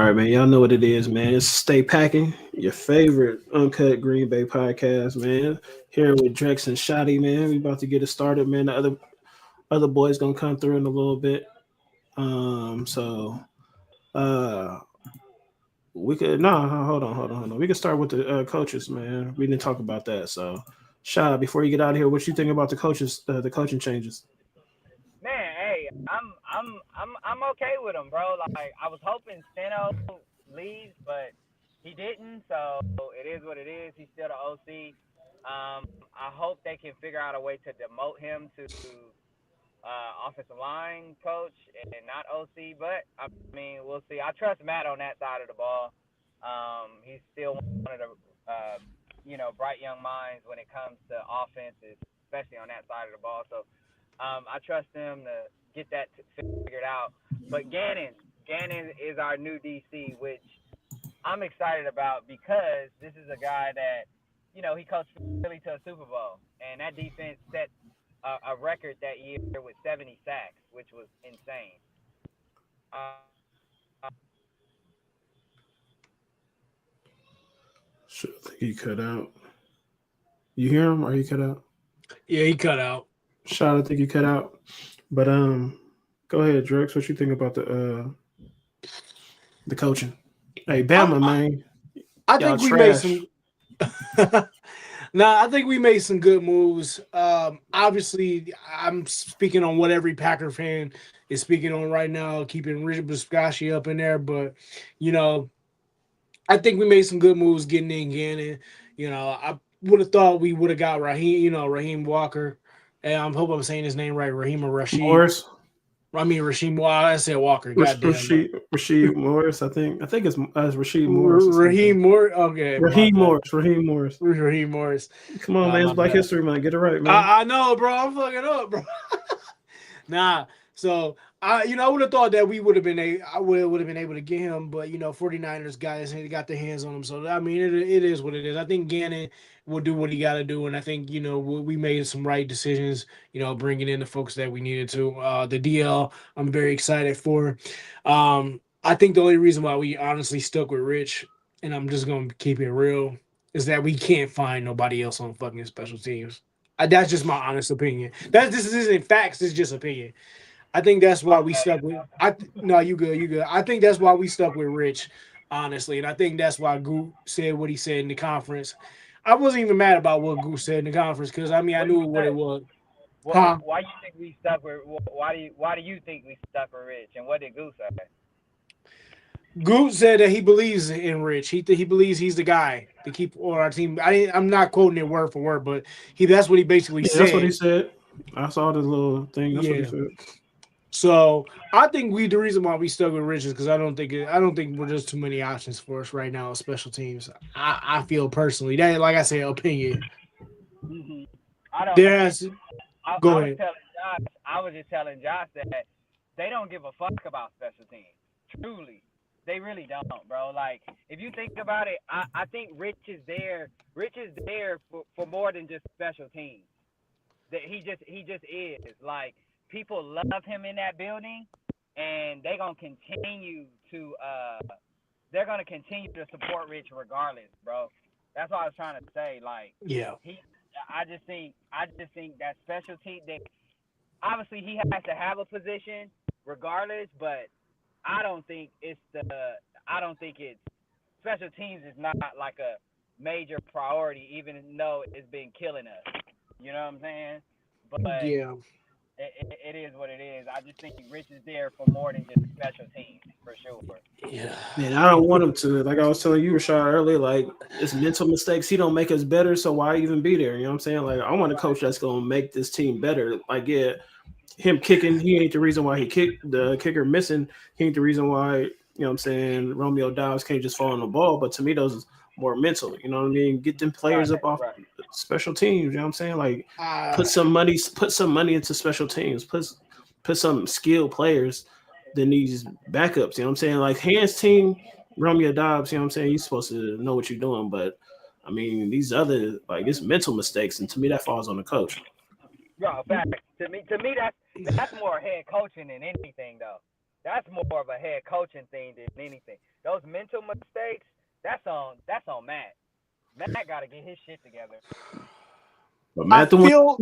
right, man. Y'all know what it is, man. It's Stay Packing, your favorite uncut Green Bay podcast, man. Here with Drex and Shotty, man. We about to get it started, man. The other boys gonna come through in a little bit. So uh we could hold on. We can start with the coaches, man. We didn't talk about that. So Shot, before you get out of here, what you think about the coaches, the coaching changes? Man, hey, I'm okay with him, bro. Like I was hoping Steno leaves, but he didn't. So it is what it is. He's still the OC. I hope they can figure out a way to demote him to offensive line coach and not OC. But I mean, we'll see. I trust Matt on that side of the ball. He's still one of the bright young minds when it comes to offenses, especially on that side of the ball. So I trust him to get that figured out. But Gannon is our new DC, which I'm excited about because this is a guy that, he coached Philly to a Super Bowl, and that defense set a record that year with 70 sacks, which was insane. Sure, I think he cut out. You hear him or you cut out? Yeah, he cut out. Shot, I think you cut out. But go ahead, Drex. What you think about the coaching? Hey, Bama, I, man, I y'all think we made trash. some. I think we made some good moves. Obviously, I'm speaking on what every Packer fan is speaking on right now, keeping Richard Biscacci up in there. But you know, I think we made some good moves getting in Gannon. I would have thought we would have got Raheem Walker. And I hope I'm saying his name right, Raheem or Rashid. Morris, I mean Rasheem. Well, I said Walker. Goddamn. Rashid Morris. I think it's Rashid Morris or something. Raheem Morris. Okay, my Raheem bad. Morris. Raheem Morris. Raheem Morris. Come on, man. It's My Black bad. History Month. Get it right, man. I know, bro. I'm fucking up, bro. Nah. So I would have thought that we would have been I would have been able to get him, but 49ers guys got their hands on him. So I mean, it is what it is. I think Gannon will do what he got to do, and I think we made some right decisions. Bringing in the folks that we needed to. The DL, I'm very excited for. I think the only reason why we honestly stuck with Rich, and I'm just gonna keep it real, is that we can't find nobody else on fucking special teams. That's just my honest opinion. This isn't facts. It's just opinion. I think that's why we stuck with. No, you good, you good. I think that's why we stuck with Rich, honestly, and I think that's why Goot said what he said in the conference. I wasn't even mad about what Goot said in the conference because I mean I What do knew you what it say? was. What? Huh? Why you think we stuck with? Why do you think we stuck with Rich? And what did Goose say? Goot said that he believes in Rich. He believes he's the guy to keep on our team. I'm not quoting it word for word, but that's what he basically Yeah, that's what he said. said. I saw the little thing. That's what he Yeah. said. So I think the reason why we stuck with Rich is because I don't think we're just too many options for us right now, special teams. I feel personally that, like I said, opinion. Hmm. I don't. There's I Go was ahead. telling Josh. I was just telling Josh that they don't give a fuck about special teams. Truly, they really don't, bro. Like if you think about it, I think Rich is there. Rich is there for more than just special teams. That he just is like people love him in that building, and they're gonna continue to support Rich regardless, bro. That's what I was trying to say. Like Yeah. he, I just think that specialty. That obviously he has to have a position regardless, but I don't think it's the. I don't think it's special teams is not like a major priority, even though it's been killing us. You know what I'm saying? But Yeah. it is what it is. I just think Rich is there for more than just special teams, for sure. Yeah. Man, I don't want him to. Like I was telling you, Rashad, earlier, like it's mental mistakes. He don't make us better, so why even be there? You know what I'm saying? Like I want a Right. coach that's gonna make this team better. Like yeah, him kicking, he ain't the reason why he kicked the kicker missing. He ain't the reason why, what I'm saying, Romeo Dobbs can't just fall on the ball. But to me, those is more mental. You know what I mean? Get them Right. players up off Right. special teams. You know what I'm saying? Like Uh, put some money into special teams. Put some skilled players than these backups. You know what I'm saying? Like hands team, Romeo Dobbs, you know what I'm saying? You're supposed to know what you're doing, but I mean these other like it's mental mistakes, and to me that falls on the coach. Bro, facts. To me, that's more head coaching than anything, though. That's more of a head coaching thing than anything. Those mental mistakes, that's on Matt. Matt got to get his shit together. But I Matt, the one feel.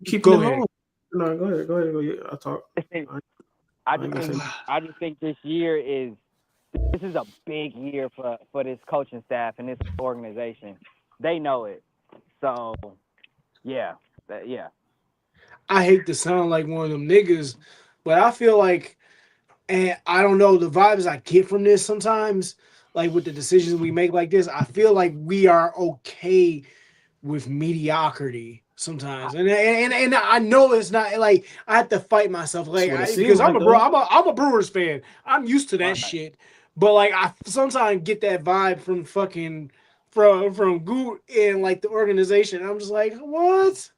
keeping Go him ahead. on. No, go ahead. I talk. I, I I just ain't gonna say think I just think this is a big year for this coaching staff and this organization. They know it. So yeah, yeah. I hate to sound like one of them niggas, but I feel like, and I don't know the vibes I get from this sometimes, like with the decisions we make like this, I feel like we are okay with mediocrity sometimes, and I know it's not like I have to fight myself, that's like what it seemed because I'm like a bro, though. I'm a Brewers fan. I'm used to that Right. shit, but like I sometimes get that vibe from fucking from Goot and like the organization. I'm just like, what?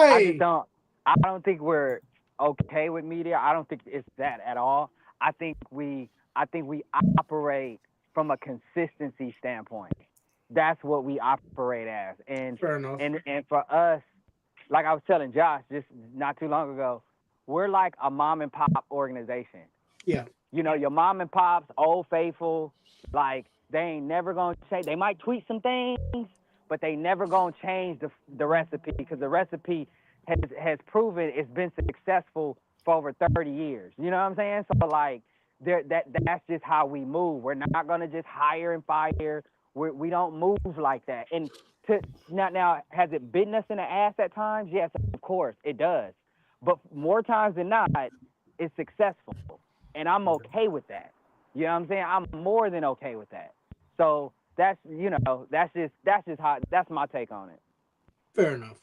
I just Why? don't. I don't think we're okay with media. I don't think it's that at all. I think we. I think we operate from a consistency standpoint. That's what we operate as, Fair enough. and for us, like I was telling Josh just not too long ago, we're like a mom and pop organization. Yeah, You know, your mom and pops, old faithful, like they ain't never gonna change. They might tweak some things, but they never gonna change the recipe because the recipe has proven it's been successful for over 30 years. You know what I'm saying? So like, that's just how we move. We're not gonna just hire and fire. We don't move like that. And to now, has it bitten us in the ass at times? Yes, of course it does. But more times than not, it's successful, and I'm okay with that. You know what I'm saying? I'm more than okay with that. So that's just how that's my take on it. fair enough.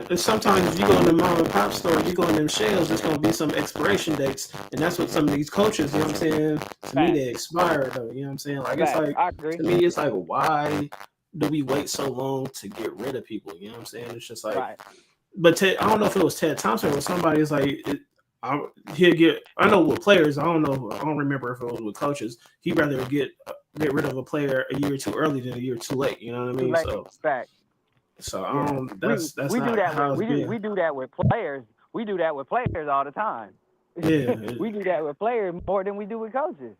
And sometimes if you go in the mom and pop store, you go in them shells, there's gonna be some expiration dates, and that's what some of these coaches, you know what I'm saying? To me, Facts, they expire though. You know what I'm saying? Like it's facts. like I agree. to me, it's like why do we wait so long to get rid of people? You know what I'm saying? It's just like, Right, but I don't know if it was Ted Thompson or somebody. It's like he'll get. I know with players, I don't know. I don't remember if it was with coaches. He'd rather get rid of a player a year too early than a year too late. You know what I too mean? late. So Facts. I Yeah, don't. we That's we do not that with how it's been. we do that with players. We do that with players all the time. Yeah, We do that with players more than we do with coaches.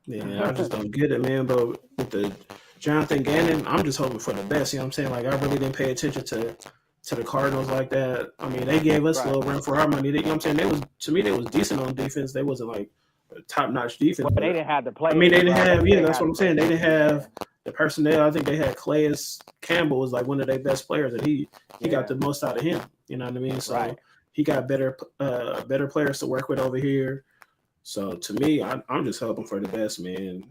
yeah, I just don't get it, man. But with the Jonathan Gannon, I'm just hoping for the best. You know what I'm saying? Like I really didn't pay attention to the Cardinals like that. I mean, they gave us a Right. little run for our money. You know what I'm saying? They was to me they was decent on defense. They wasn't like a top notch defense, Well, they but didn't have the I mean they players, didn't bro. They have yeah, didn't that's have what the I'm saying. players. They didn't Yeah. have the personnel. I think they had Calais Campbell was like one of their best players, and he got Yeah. the most out of him. You know what I mean? Right. So he got better players to work with over here. So to me, I'm just hoping for the best, man.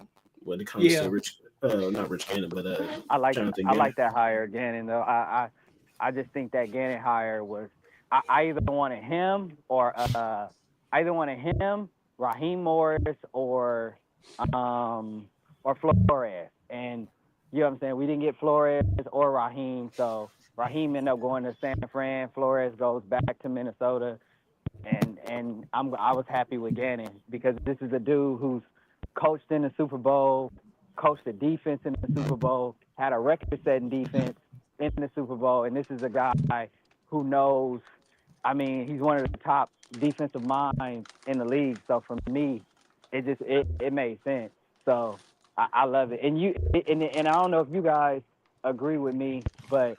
When it comes to Yeah, Rich, not Rich Gannon, but I like Jonathan I Gannon. like that hire Gannon though. I just think that Gannon hire was I either wanted him I either wanted him, Raheem Morris, um or Flores. And you know what I'm saying? We didn't get Flores or Raheem, so Raheem ended up going to San Fran. Flores goes back to Minnesota, and I was happy with Gannon because this is a dude who's coached in the Super Bowl, coached the defense in the Super Bowl, had a record-setting defense in the Super Bowl, and this is a guy who knows. I mean, he's one of the top defensive minds in the league. So for me, it made sense. So I love it, and I don't know if you guys agree with me, but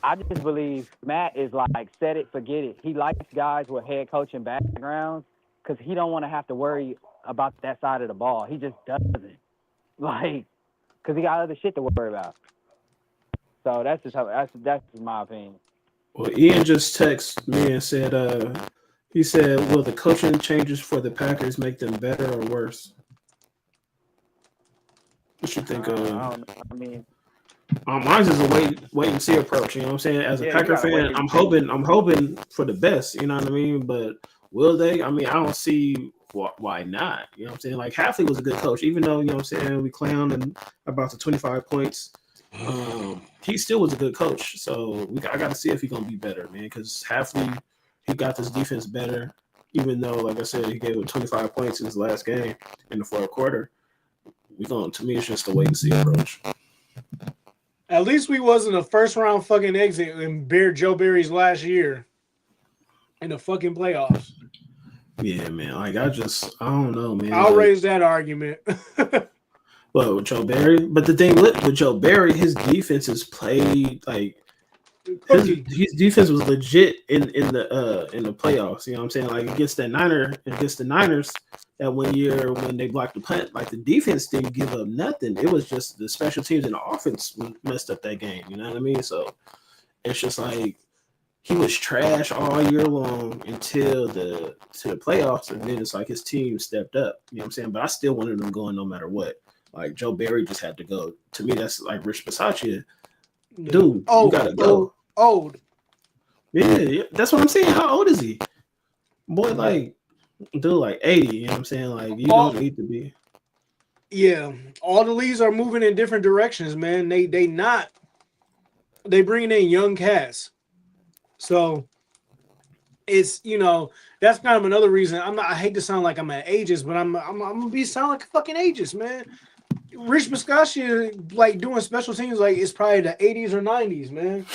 I just believe Matt is like set it, forget it. He likes guys with head coaching backgrounds because he don't want to have to worry about that side of the ball. He just doesn't like because he got other shit to worry about. So that's just my opinion. Well, Ian just texted me and said, he said, will the coaching changes for the Packers make them better or worse? What you think? I don't. I mean, Mine's is a wait and see approach. You know what I'm saying? As a yeah, you Packer gotta fan, wait and see. I'm hoping for the best. You know what I mean? But will they? I mean, I don't see why not. You know what I'm saying? Like Halfley was a good coach, even though you know what I'm saying we clowned him about the 25 points. He still was a good coach. So I got to see if he's gonna be better, man. Because Halfley, he got this defense better, even though, like I said, he gave him 25 points in his last game in the fourth quarter. We going to me, it's just a wait and see approach. at least we wasn't a first round fucking exit in Joe Barry's last year in the fucking playoffs. Yeah, man. Like I don't know, man. I'll But raise that argument. well, with Joe Barry, but the thing with Joe Barry, his defense is played like Cookie. his defense was legit in the playoffs. You know what I'm saying? Like against the Niners that one year when they blocked the punt, like the defense didn't give up nothing. It was just the special teams and the offense messed up that game. You know what I mean? So it's just like he was trash all year long until the playoffs, and then it's like his team stepped up. You know what I'm saying? But I still wanted them going no matter what. Like Joe Barry just had to go. To me, that's like Rich Bisaccia. Yeah. Dude, you Old, gotta old, go. old. Yeah, that's what I'm saying. How old is he? Boy, like, dude, like 80. You know what I'm saying? Like, you All, don't need to be. yeah, all the leagues are moving in different directions, man. They bringing in young cats. So it's that's kind of another reason. I hate to sound like I'm an ageist, but I'm gonna be sound like a fucking ageist, man. Rich Biscaccia like doing special teams like it's probably the 80s or 90s, man.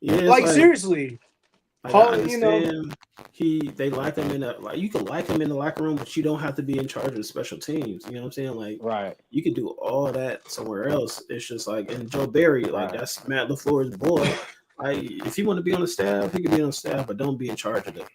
Yeah, it's Like seriously. like I You know, understand they like him in a like you can like him in the locker room, but you don't have to be in charge of the special teams. You know what I'm saying? Like Right, you can do all that somewhere else. It's just like and Joe Barry, like right. that's Matt LaFleur's boy. Like if you want to be on the staff, he can be on the staff, but don't be in charge of the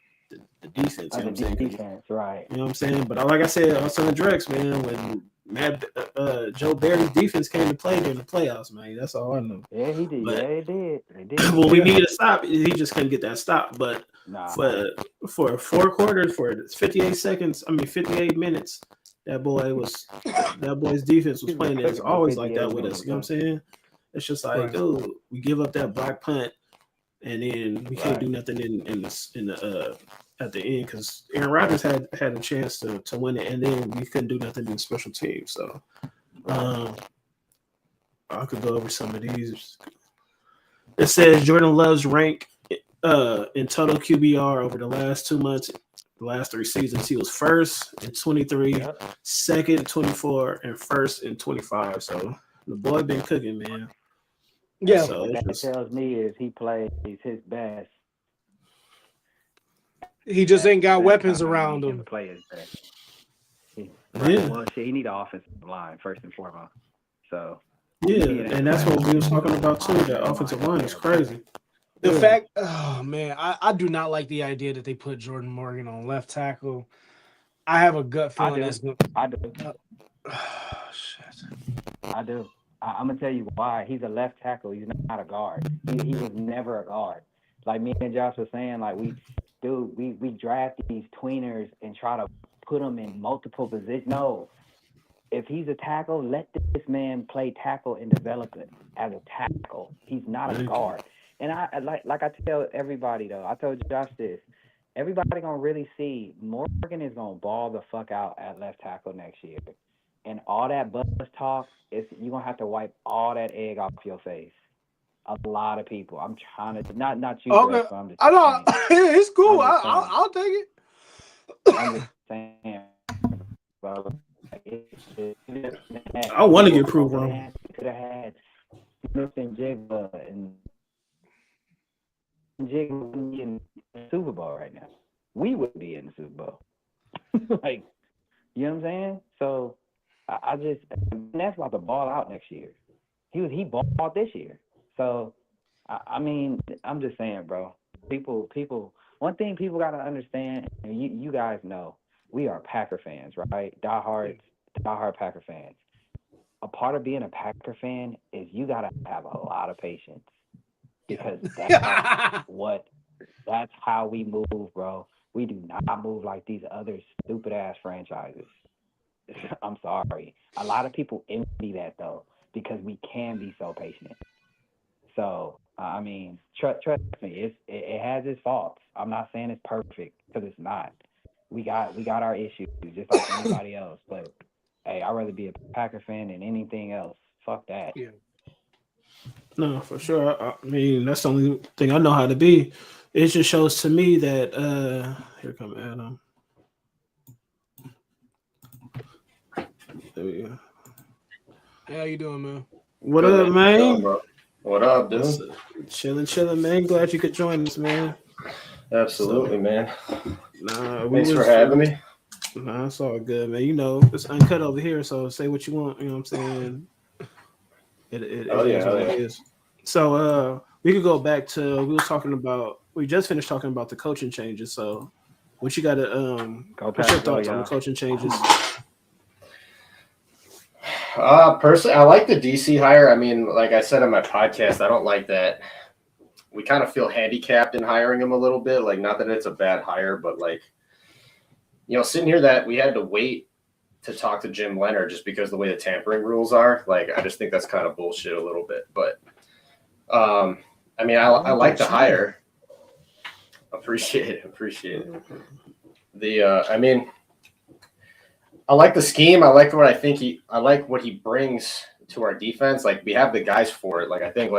defense. You know what Of I'm the saying? 'Cause defense, right. you know what I'm saying? But like I said, I was telling Drex, man, when Joe Barry's defense came to play during the playoffs, man, that's all I know. Yeah, he did. But Yeah, he did. He did. when we yeah. needed a stop, he just couldn't get that stop. But Nah. for for 4 quarters, for 58 seconds, I mean 58 minutes, that boy's defense was He was playing. It's cooking for always like that 58 with us. minutes, You know what huh? I'm saying? It's just like, Right. dude, we give up that black punt, and then we can't Right. do nothing in the at the end because Aaron Rodgers had a chance to win it, and then we couldn't do nothing in the special teams. So Right. um, I could go over some of these. It says Jordan Love's rank in total QBR over the last 2 months, the last 3 seasons. He was first in 23, Yep. second in 24, and first in 25. So the boy been cooking, man. Yeah. So What it's that just tells me is he plays his best He just ain't got at that weapons time when he around can him. play his best. Right. yeah, Well, shit, he need an offensive line first and foremost. So yeah, he and that's what we was talking about too. That offensive line is crazy. The Yeah. fact, oh man, I do not like the idea that they put Jordan Morgan on left tackle. I have a gut I feeling do. that's going. I do. Oh, shit. I do. I'm gonna tell you why. He's a left tackle. He's not a guard. He was never a guard. Like me and Josh were saying, like we draft these tweeners and try to put them in multiple positions. No, if he's a tackle, let this man play tackle and develop it as a tackle. He's not a Thank you. guard. And I like I tell everybody though. I told Josh this. Everybody gonna really see Morgan is gonna ball the fuck out at left tackle next year. And all that buzz talk is you're gonna have to wipe all that egg off your face. A lot of people. I'm trying to not you, Okay, Drex, but I'm just I know saying. it's cool. I'm just saying. I'll take it. I'm just saying, bro. I want to get proved wrong. Could have had Smith and Jigba and Jigba wouldn't be in the Super Bowl right now. We would be in the Super Bowl. Like, you know what I'm saying? So I just that's about to ball out next year. He balled out this year. So I mean, I'm just saying, bro. People. One thing people gotta understand, and you guys know, we are Packer fans, right? Diehard Packer fans. A part of being a Packer fan is you gotta have a lot of patience because Yeah. that's how we move, bro. We do not move like these other stupid ass franchises. I'm sorry. A lot of people envy that though because we can be so patient. So I mean, trust me, it has its faults. I'm not saying it's perfect because it's not. We got our issues just like anybody else. But hey, I'd rather be a Packer fan than anything else. Fuck that. Yeah. No, for sure. I mean, that's the only thing I know how to be. It just shows to me that here come Adam. There we go. How you doing, man? What Good up, man. How you doing, man? bro? What up, What's dude? chilling, man. Glad you could join us, man. Absolutely, So, man. nah, we Thanks for was having me. nah, it's all good, man. You know, it's uncut over here, so say what you want. You know what I'm saying? It Oh yeah, is what hell it yeah. is. So, we could go back to we was talking about we just finished talking about the coaching changes. So, what you got to Go what's your Pack, go thoughts on the y'all. coaching changes? Personally, I like the DC hire. I mean, like I said on my podcast, I don't like that. We kind of feel handicapped in hiring him a little bit. Like, not that it's a bad hire, but like, sitting here that we had to wait to talk to Jim Leonard just because the way the tampering rules are. Like, I just think that's kind of bullshit a little bit. But, I mean, I like the hire. Appreciate it. I mean, I like the scheme. I like what he brings to our defense. Like, we have the guys for it. Like, I think,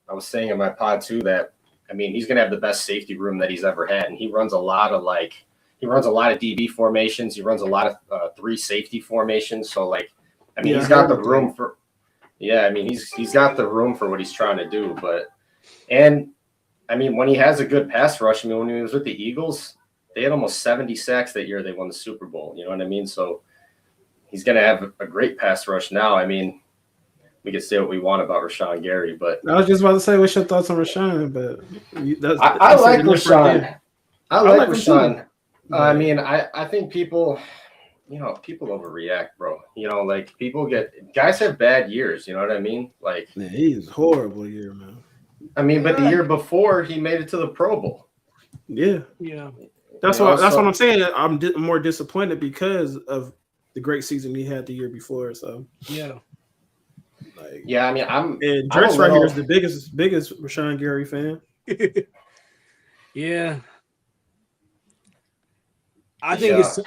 I was saying in my pod too, that I mean, he's going to have the best safety room that he's ever had, and he runs a lot of DB formations. He runs a lot of 3 safety formations. So, like, I mean, he's got the room for. Yeah, I mean, he's got the room for what he's trying to do. And I mean, when he has a good pass rush, I mean, when he was with the Eagles, they had almost 70 sacks that year. They won the Super Bowl. You know what I mean? So he's going to have a great pass rush now. I mean, we can say what we want about Rashawn Gary, but I was just about to say, what's your thoughts on Rashawn? But I like Rashawn. I like Rashawn. I mean, I think people overreact, bro. Like guys have bad years. You know what I mean? Like, yeah, he's horrible year, man. I mean, but the year before he made it to the Pro Bowl. Yeah. That's what I'm saying. I'm more disappointed because of the great season he had the year before. So yeah. I mean, and Drex right here is the biggest Rashawn Gary fan. Yeah. I think it's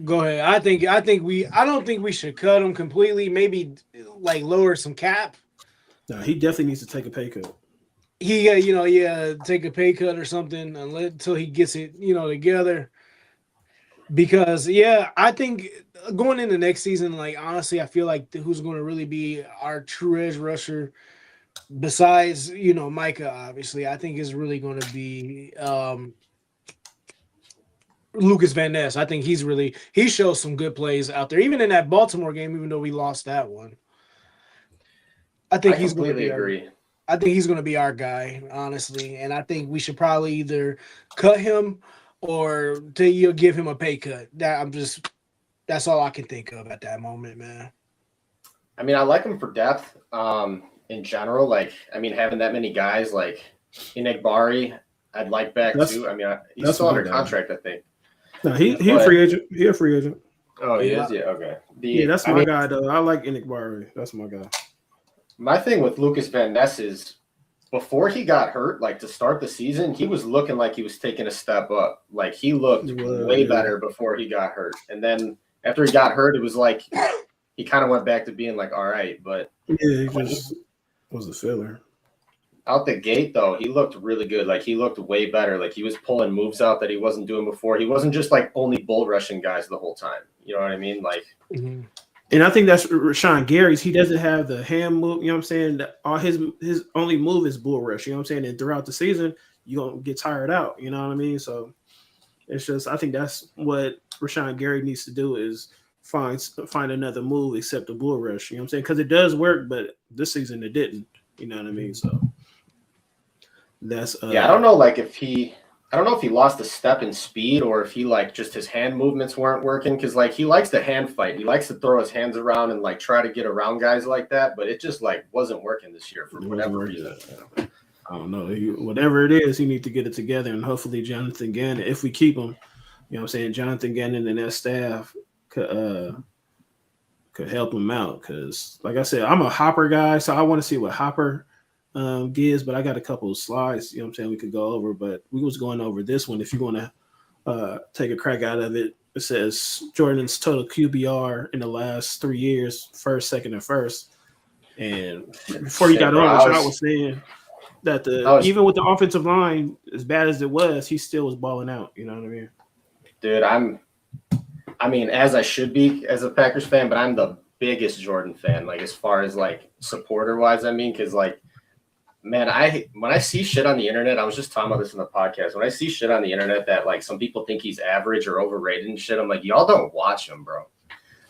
go ahead. I don't think we should cut him completely. Maybe like lower some cap. No, he definitely needs to take a pay cut. He take a pay cut or something until he gets it, together. Because I think going into next season, like honestly, I feel like who's going to really be our true edge rusher besides, Micah, obviously, I think is really going to be Lucas Van Ness. I think he shows some good plays out there, even in that Baltimore game, even though we lost that one. I think he's going to be agree. I think he's going to be our guy, honestly, and I think we should probably either cut him or give him a pay cut. That's all I can think of at that moment, man. I mean, I like him for depth. In general, like, I mean, having that many guys like Inegbari, I'd like back too. I mean, he's still under contract, I think. No, he a free agent. He a free agent. Oh, he is? Yeah, okay. That's my guy, though. I like Inegbari. That's my guy. My thing with Lucas Van Ness is before he got hurt, like to start the season, he was looking like he was taking a step up. Like he looked way better before he got hurt. And then after he got hurt, it was like he kind of went back to being like, all right. But he just was a filler. Out the gate, though, he looked really good. Like he looked way better. Like he was pulling moves out that he wasn't doing before. He wasn't just like only bull rushing guys the whole time. You know what I mean? Like. Mm-hmm. And I think that's Rashawn Gary's. He doesn't have the hand move. You know what I'm saying? All his only move is bull rush. You know what I'm saying? And throughout the season, you're going to get tired out. You know what I mean? So it's just, I think that's what Rashawn Gary needs to do is find another move except the bull rush. You know what I'm saying? Because it does work, but this season it didn't. You know what I mean? So that's I don't know. Like I don't know if he lost a step in speed or if he like just his hand movements weren't working because like he likes to hand fight. He likes to throw his hands around and like try to get around guys like that, but it just like wasn't working this year for whatever reason. I don't know. Whatever it is, he needs to get it together, and hopefully Jonathan Gannon, if we keep him, you know what I'm saying, Jonathan Gannon and that staff could help him out. Because like I said, I'm a Hopper guy, so I want to see what Hopper gives, but I got a couple of slides, you know what I'm saying, we could go over, but we was going over this one. If you want to take a crack out of it, it says Jordan's total QBR in the last 3 years, first, second, and first. And before you got on, I was saying that even with the offensive line, as bad as it was, he still was balling out. You know what I mean? Dude, I mean, as I should be as a Packers fan, but I'm the biggest Jordan fan, like as far as like supporter wise, I mean, because like man, when I see shit on the internet, I was just talking about this in the podcast. When I see shit on the internet that like some people think he's average or overrated and shit, I'm like, y'all don't watch him, bro.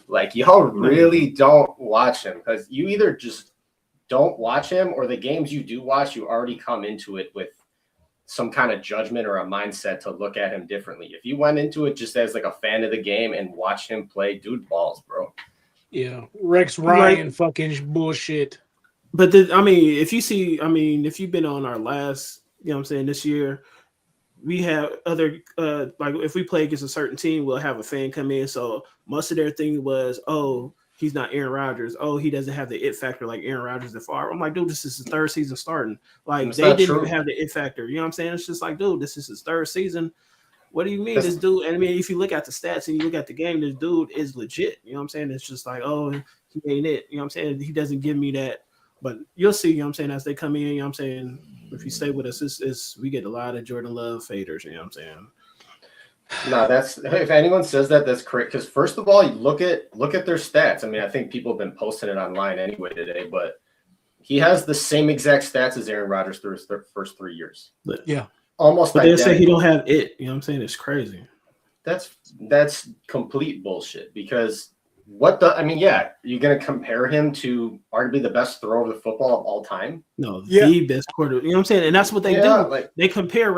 Like y'all really don't watch him because you either just don't watch him or the games you do watch, you already come into it with some kind of judgment or a mindset to look at him differently. If you went into it just as like a fan of the game and watch him play, dude balls, bro. Yeah, Rex Ryan fucking bullshit. But if you've been on our last, you know what I'm saying, this year, we have other like if we play against a certain team, we'll have a fan come in. So most of their thing was, oh, he's not Aaron Rodgers. Oh, he doesn't have the it factor like Aaron Rodgers and Favre. I'm like, dude, this is his third season starting. Like they didn't even have the it factor. You know what I'm saying? It's just like, dude, this is his third season. What do you mean? This dude, I mean, if you look at the stats and you look at the game, this dude is legit. You know what I'm saying? It's just like, oh, he ain't it. You know what I'm saying? He doesn't give me that. But you'll see, you know what I'm saying, as they come in, you know what I'm saying, if you stay with us, it's we get a lot of Jordan Love faders, you know what I'm saying? No, if anyone says that, that's correct. Because first of all, you look at their stats. I mean, I think people have been posting it online anyway today, but he has the same exact stats as Aaron Rodgers through his first 3 years. Yeah. Almost but they say he don't have it, you know what I'm saying? It's crazy. That's complete bullshit because you're going to compare him to arguably the best thrower of the football of all time? No, the best quarter. You know what I'm saying? And that's what they do. Like, they compare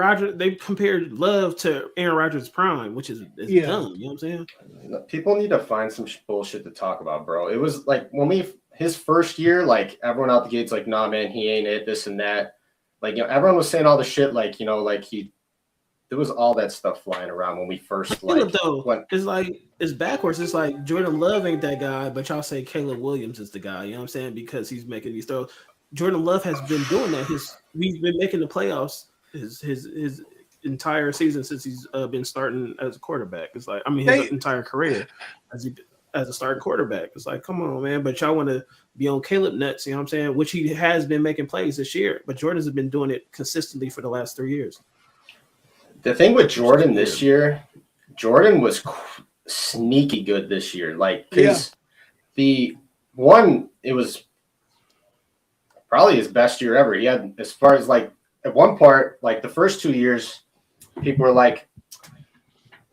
Love to Aaron Rodgers' prime, which is dumb. You know what I'm saying? People need to find some bullshit to talk about, bro. It was like his first year, like everyone out the gate's like, nah, man, he ain't it, this and that. Like, you know, everyone was saying all the shit, like, you know, like there was all that stuff flying around when we first it's backwards. It's like Jordan Love ain't that guy, but y'all say Caleb Williams is the guy. You know what I'm saying? Because he's making these throws. Jordan Love has been doing that. We've been making the playoffs his entire season since he's been starting as a quarterback. It's like his entire career as a starting quarterback. It's like, come on, man. But y'all want to be on Caleb nuts. You know what I'm saying? Which he has been making plays this year, but Jordan's been doing it consistently for the last 3 years. The thing with Jordan this year, Jordan was sneaky good this year. Like, because it was probably his best year ever. He had, as far as like, at one part, like the first 2 years, people were like,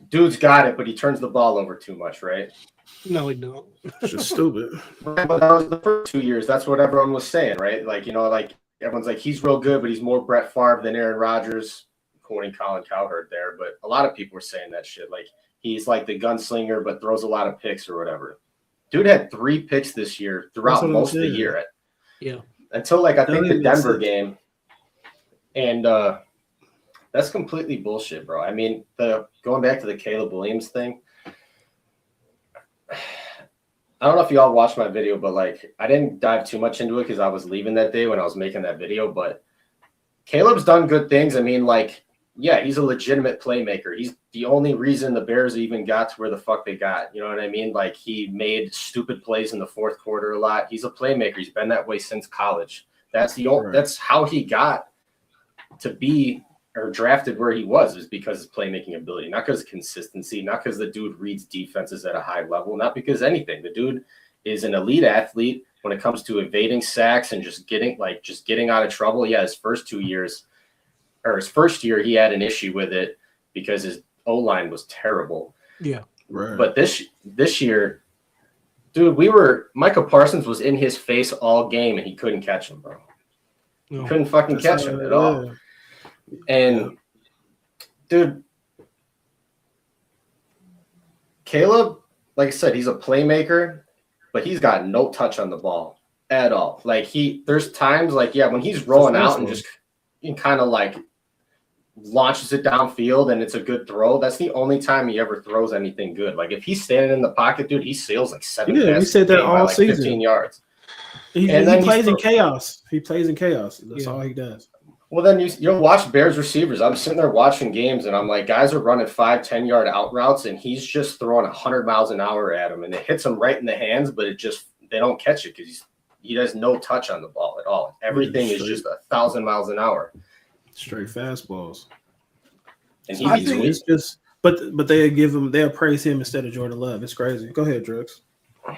dude's got it, but he turns the ball over too much, right? No, he don't. It's just stupid. But that was the first 2 years. That's what everyone was saying, right? Like, you know, like everyone's like, he's real good, but he's more Brett Favre than Aaron Rodgers. Quoting Colin Cowherd there, but a lot of people were saying that shit. Like, he's like the gunslinger, but throws a lot of picks or whatever. Dude had 3 picks this year throughout most of the year. Yeah. Until like I think the Denver game. And that's completely bullshit, bro. I mean, going back to the Caleb Williams thing. I don't know if y'all watched my video, but like I didn't dive too much into it because I was leaving that day when I was making that video. But Caleb's done good things. I mean, like, yeah, he's a legitimate playmaker. He's the only reason the Bears even got to where the fuck they got. You know what I mean? Like, he made stupid plays in the fourth quarter a lot. He's a playmaker. He's been that way since college. That's how he got to be or drafted where he was because of his playmaking ability, not because of consistency, not because the dude reads defenses at a high level, not because anything. The dude is an elite athlete when it comes to evading sacks and just getting out of trouble. Yeah, his first year, he had an issue with it because his O-line was terrible. Yeah. Right. But this year, dude, Micah Parsons was in his face all game and he couldn't catch him, bro. No. He couldn't fucking catch him at all. And dude, Caleb, like I said, he's a playmaker, but he's got no touch on the ball at all. Like there's times like, when he's rolling out and just kind of like launches it downfield and it's a good throw. That's the only time he ever throws anything good. Like if he's standing in the pocket, dude, he sails like 7 passes. We said that all season. 15 yards. He plays in chaos. He plays in chaos. That's all he does. Well, then you'll watch Bears receivers. I'm sitting there watching games, and I'm like, guys are running 5-10 yard out routes, and he's just throwing 100 miles an hour at them, and it hits them right in the hands, but they don't catch it because he has no touch on the ball at all. Everything is just 1,000 miles an hour. Straight fastballs. And it's just, but they'll praise him instead of Jordan Love. It's crazy. Go ahead, Drex.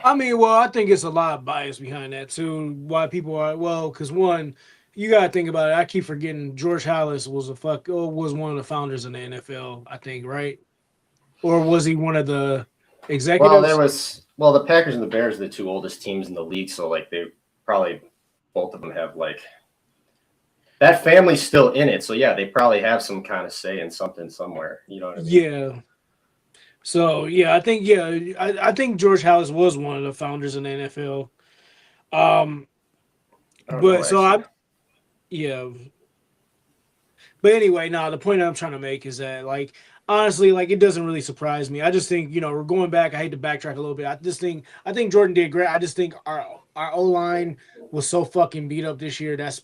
I mean, well, I think it's a lot of bias behind that too. Why people are because one, you gotta think about it. I keep forgetting George Halas was one of the founders in the NFL. I think, right? Or was he one of the Well, executives? the Packers and the Bears are the two oldest teams in the league, so like they probably both of them have like that family's still in it. So yeah, they probably have some kind of say in something somewhere. You know what I mean? Yeah. So I think George Halas was one of the founders in the NFL. Um, I don't know but so actually. yeah. But anyway, the point I'm trying to make is that, like, honestly, like, it doesn't really surprise me. I just think, we're going back. I hate to backtrack a little bit. I think Jordan did great. I just think our O line was so fucking beat up this year. That's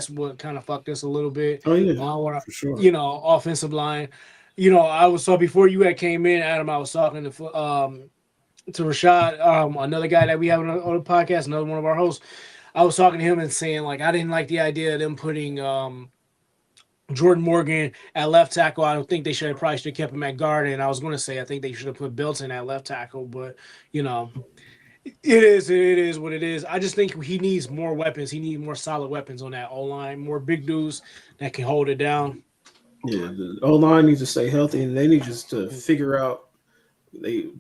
what kind of fucked us a little bit. Oh yeah, On for sure. offensive line. Before you had came in, Adam, I was talking to Rashad, another guy that we have on the podcast, another one of our hosts. I was talking to him and saying, like, I didn't like the idea of them putting Jordan Morgan at left tackle. I don't think they probably should have kept him at guard. And I was going to say I think they should have put Belton at left tackle, but it is what it is. I just think he needs more weapons. He needs more solid weapons on that O line, more big dudes that can hold it down. Yeah, the O line needs to stay healthy, and they need just to figure out.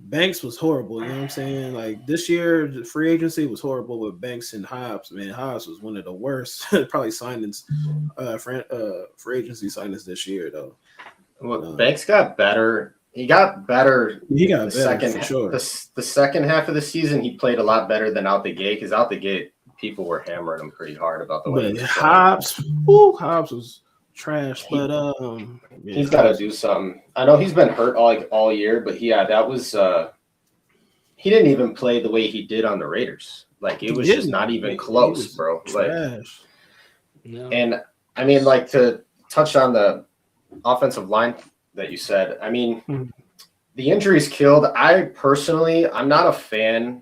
Banks was horrible. You know what I'm saying? Like this year, the free agency was horrible with Banks and Hobbs. Man, Hobbs was one of the worst probably signings, free agency signings this year though. Well, Banks got better. He got better. He got the better second for sure. The second half of the season, he played a lot better than out the gate. Because out the gate, people were hammering him pretty hard about the way. But Hobbs was trash. But he's got to do something. I know he's been hurt all year, but that was he didn't even play the way he did on the Raiders. Like it was just not even close, bro. Trash. Like, and I mean, like to touch on the offensive line that you said. I mean, the injuries killed. I'm not a fan.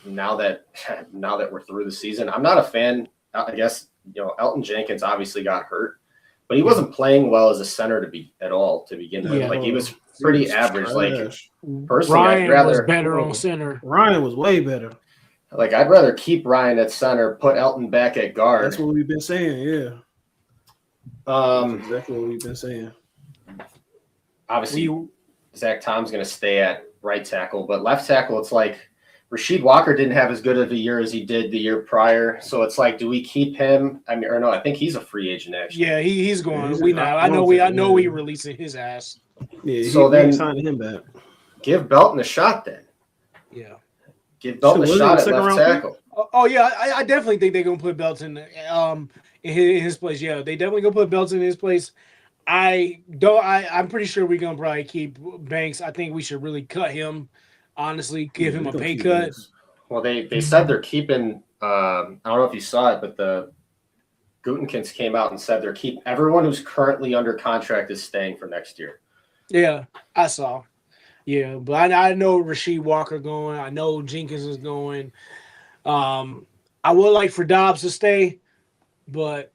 Now that we're through the season, I'm not a fan. I guess Elton Jenkins obviously got hurt. But he wasn't playing well as a center to begin with. Like he was pretty average. Trash. Like personally, Ryan was better on center. Ryan was way better. Like I'd rather keep Ryan at center, put Elton back at guard. That's what we've been saying. Yeah. That's exactly what we've been saying. Obviously, Zach Tom's going to stay at right tackle, but left tackle, it's like Rasheed Walker didn't have as good of a year as he did the year prior. So it's like, do we keep him? I mean, or no, I think he's a free agent actually. Yeah, he's going. Yeah, I know we releasing his ass. Yeah, so then signing him back. Give Belton a shot then. Yeah. Give Belton a shot at left tackle. Oh yeah, I definitely think they're gonna put Belton in his place. Yeah, they definitely gonna put Belton in his place. I'm pretty sure we're gonna probably keep Banks. I think we should really cut him. Honestly, give him a pay cut. Well, they said they're keeping. I don't know if you saw it, but the Gutenkins came out and said they're keeping everyone who's currently under contract is staying for next year. Yeah, I saw. Yeah, but I know Rasheed Walker going. I know Jenkins is going. I would like for Dobbs to stay, but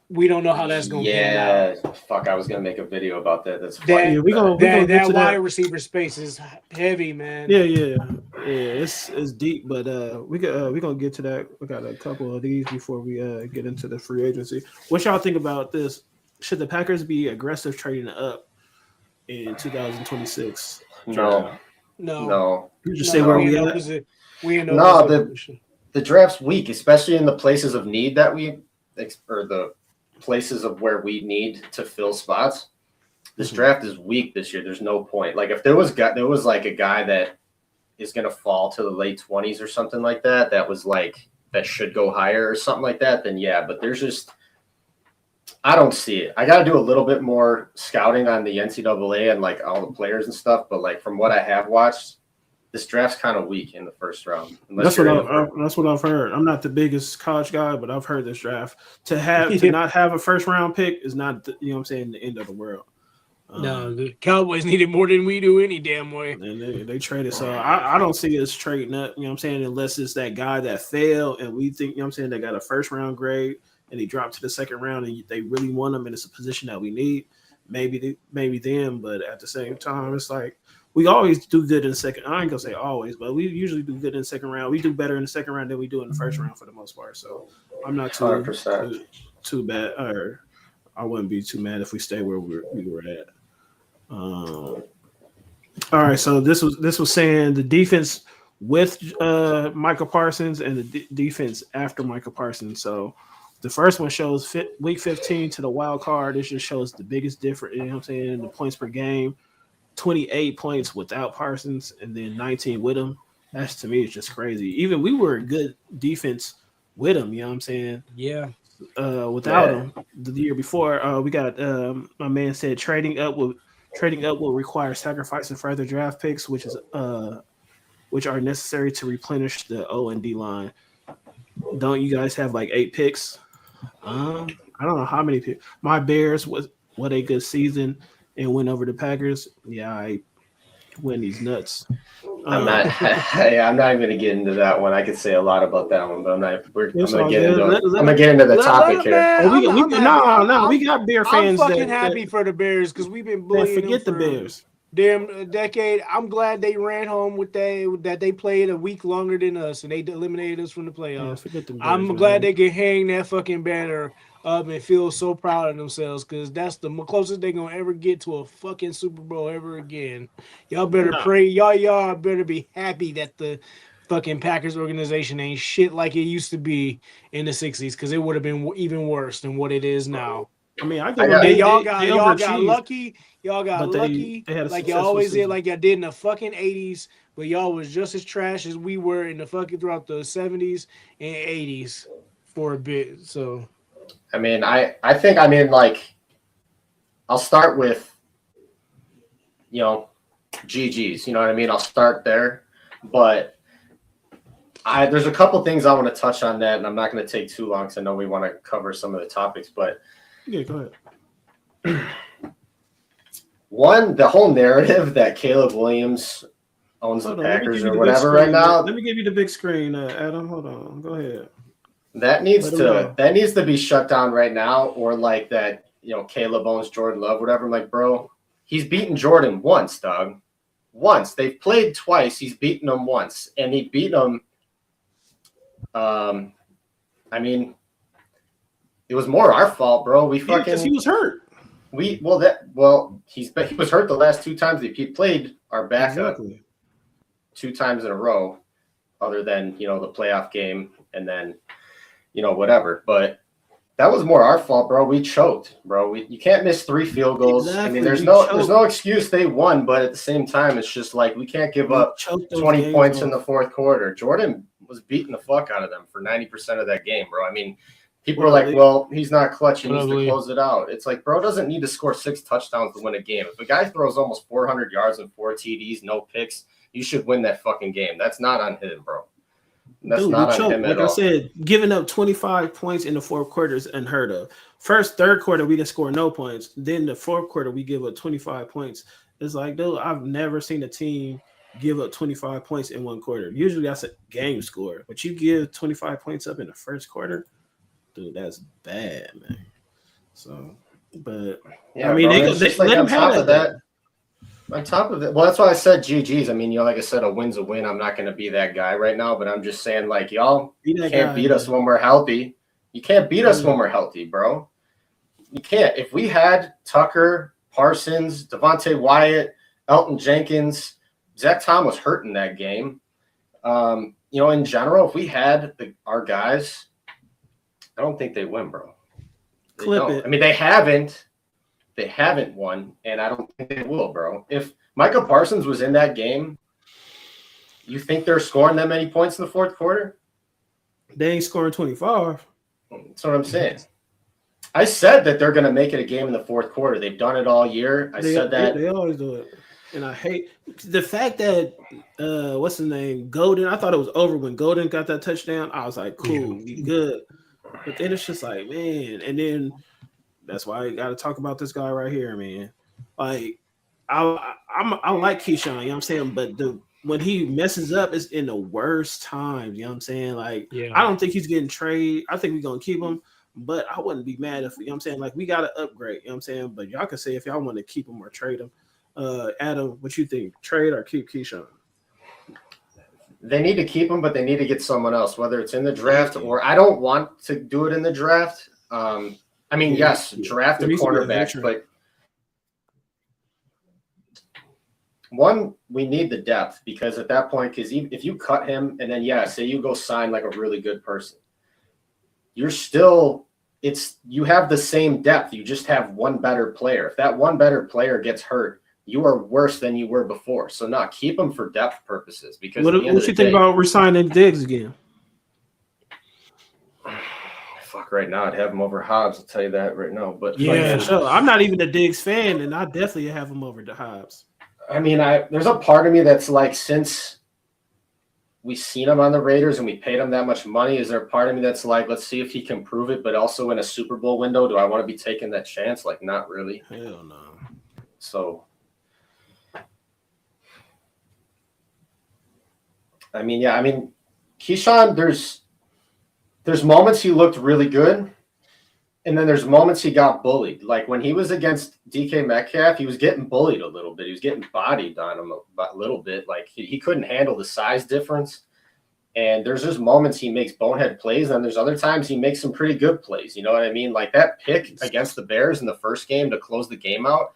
we don't know how that's going to pan out. Fuck, I was going to make a video about that. That's funny. That wide receiver space is heavy, man. Yeah. It's deep, but we're gonna get to that. We got a couple of these before we get into the free agency. What y'all think about this? Should the Packers be aggressive trading up in 2026? No. You just say where we at? We ain't know. The draft's weak, especially in the places of need or the places of where we need to fill spots. This draft is weak this year. There's no point. Like if there was like a guy that is going to fall to the late 20s or something like that, that was like that should go higher or something like that, then yeah. But there's just I don't see it. I got to do a little bit more scouting on the NCAA and like all the players and stuff. But like from what I have watched, this draft's kind of weak in the first round. That's what I've heard. I'm not the biggest college guy, but I've heard this draft to not have a first round pick is not the end of the world. No, the Cowboys need it more than we do any damn way. And they traded. So I don't see us trading up, unless it's that guy that failed and we think, they got a first round grade and he dropped to the second round and they really want him and it's a position that we need. Maybe then, but at the same time, it's like we always do good in the second. I ain't gonna say always, but we usually do good in the second round. We do better in the second round than we do in the first round for the most part. So I'm not too too bad, or I wouldn't be too mad if we stay where we were at. All right, so this was saying the defense with Michael Parsons and the defense after Michael Parsons. So the first one shows week 15 to the wild card. This just shows the biggest difference. You know what I'm saying? The points per game, 28 points without Parsons, and then 19 with him. That's to me is just crazy. Even we were a good defense with him. You know what I'm saying? Yeah. Without him, the year before, we got my man said trading up will require sacrificing further draft picks, which are necessary to replenish the O and D line. Don't you guys have like 8 picks? I don't know how many picks. My Bears was what a good season and went over the Packers. Yeah, I win these nuts. I'm not even going to get into that one. I could say a lot about that one, but I'm not. I'm going to get into the topic here. We got Bear fans. I'm fucking happy for the Bears because we've been bullying them for the Bears. Damn a decade. I'm glad they ran home that they played a week longer than us and they eliminated us from the playoffs. Bears, I'm glad they can hang that fucking banner up and feel so proud of themselves because that's the closest they're gonna ever get to a fucking Super Bowl ever again. Y'all better pray. Y'all better be happy that the fucking Packers organization ain't shit like it used to be in the 60s because it would have been even worse than what it is now. I mean, y'all got lucky. Y'all got lucky, like y'all always did, like y'all did in the fucking 80s, but y'all was just as trash as we were in the fucking throughout the 70s and 80s for a bit. So, I mean, I think, like, I'll start with, GGs, you know what I mean? I'll start there, but there's a couple things I want to touch on that, and I'm not going to take too long because I know we want to cover some of the topics, but yeah, go ahead. One, the whole narrative that Caleb Williams owns the Packers or whatever right now. Let me give you the big screen, Adam. Hold on. Go ahead. That needs to be shut down right now, or like that, Caleb owns Jordan Love, whatever. I'm like, bro, he's beaten Jordan once, dog. Once. They've played twice. He's beaten them once. And he beat them. It was more our fault, bro. Because he was hurt. He was hurt the last 2 times he played our backup 2 times in a row, other than the playoff game and then whatever. But that was more our fault, bro. We choked, bro. You can't miss 3 field goals. Exactly. I mean, there's no excuse they won, but at the same time, it's just like we can't give up 20 points in the fourth quarter. Jordan was beating the fuck out of them for 90% of that game, bro. I mean, people are like, well, he's not clutch. He needs to close it out. It's like, bro doesn't need to score 6 touchdowns to win a game. If a guy throws almost 400 yards and 4 TDs, no picks, you should win that fucking game. That's not on him, bro. That's not on him at all. Like I said, giving up 25 points in the fourth quarter is unheard of. Third quarter, we didn't score no points. Then the fourth quarter, we give up 25 points. It's like, dude, I've never seen a team give up 25 points in one quarter. Usually that's a game score. But you give 25 points up in the first quarter, dude, that's bad, man. So, but yeah, I mean, they let him have that. On top of it, well, that's why I said GGs. I mean, like I said, a win's a win. I'm not going to be that guy right now, but I'm just saying, like, y'all can't beat us when we're healthy. You can't beat us when we're healthy, bro. You can't. If we had Tucker, Parsons, Devontae Wyatt, Elton Jenkins, Zach Tom was hurt in that game. In general, if we had our guys, I don't think they win, bro. Clip it. I mean, they haven't won, and I don't think they will, bro. If Michael Parsons was in that game, you think they're scoring that many points in the fourth quarter? They ain't scoring 25. That's what I'm saying. I said that they're going to make it a game in the fourth quarter. They've done it all year. I said that. They always do it. And I hate the fact that, what's his name? Golden. I thought it was over when Golden got that touchdown. I was like, cool, we good. But then it's just like, man. And then that's why I got to talk about this guy right here, man. Like, I like Keyshawn, you know what I'm saying? But when he messes up, it's in the worst times, you know what I'm saying? Like, I don't think he's getting traded. I think we're going to keep him. But I wouldn't be mad if, you know what I'm saying? Like, we got to upgrade, you know what I'm saying? But y'all can say if y'all want to keep him or trade him. Adam, what you think? Trade or keep Keyshawn? They need to keep him, but they need to get someone else, whether it's in the draft or I don't want to do it in the draft. I mean, yes, draft a There needs to be a cornerback, veteran. but one, we need the depth because at that point, because if you cut him and then say you go sign like a really good person, you're still you have the same depth. You just have one better player. If that one better player gets hurt, you are worse than you were before. So keep him for depth purposes. Because What you think about resigning Diggs again? Fuck, right now I'd have him over Hobbs. I'll tell you that right now. But Yeah, sure. I'm not even a Diggs fan, and I definitely have him over the Hobbs. I mean, there's a part of me that's like, since we seen him on the Raiders and we paid him that much money, is there a part of me that's like, let's see if he can prove it, but also in a Super Bowl window, do I want to be taking that chance? Like, not really. Hell no. So, I mean, Keyshawn, there's moments he looked really good, and then there's moments he got bullied. Like when he was against DK Metcalf, he was getting bullied a little bit. He was getting bodied on him a little bit. Like he couldn't handle the size difference. And there's just moments he makes bonehead plays, and there's other times he makes some pretty good plays. You know what I mean? Like that pick against the Bears in the first game to close the game out,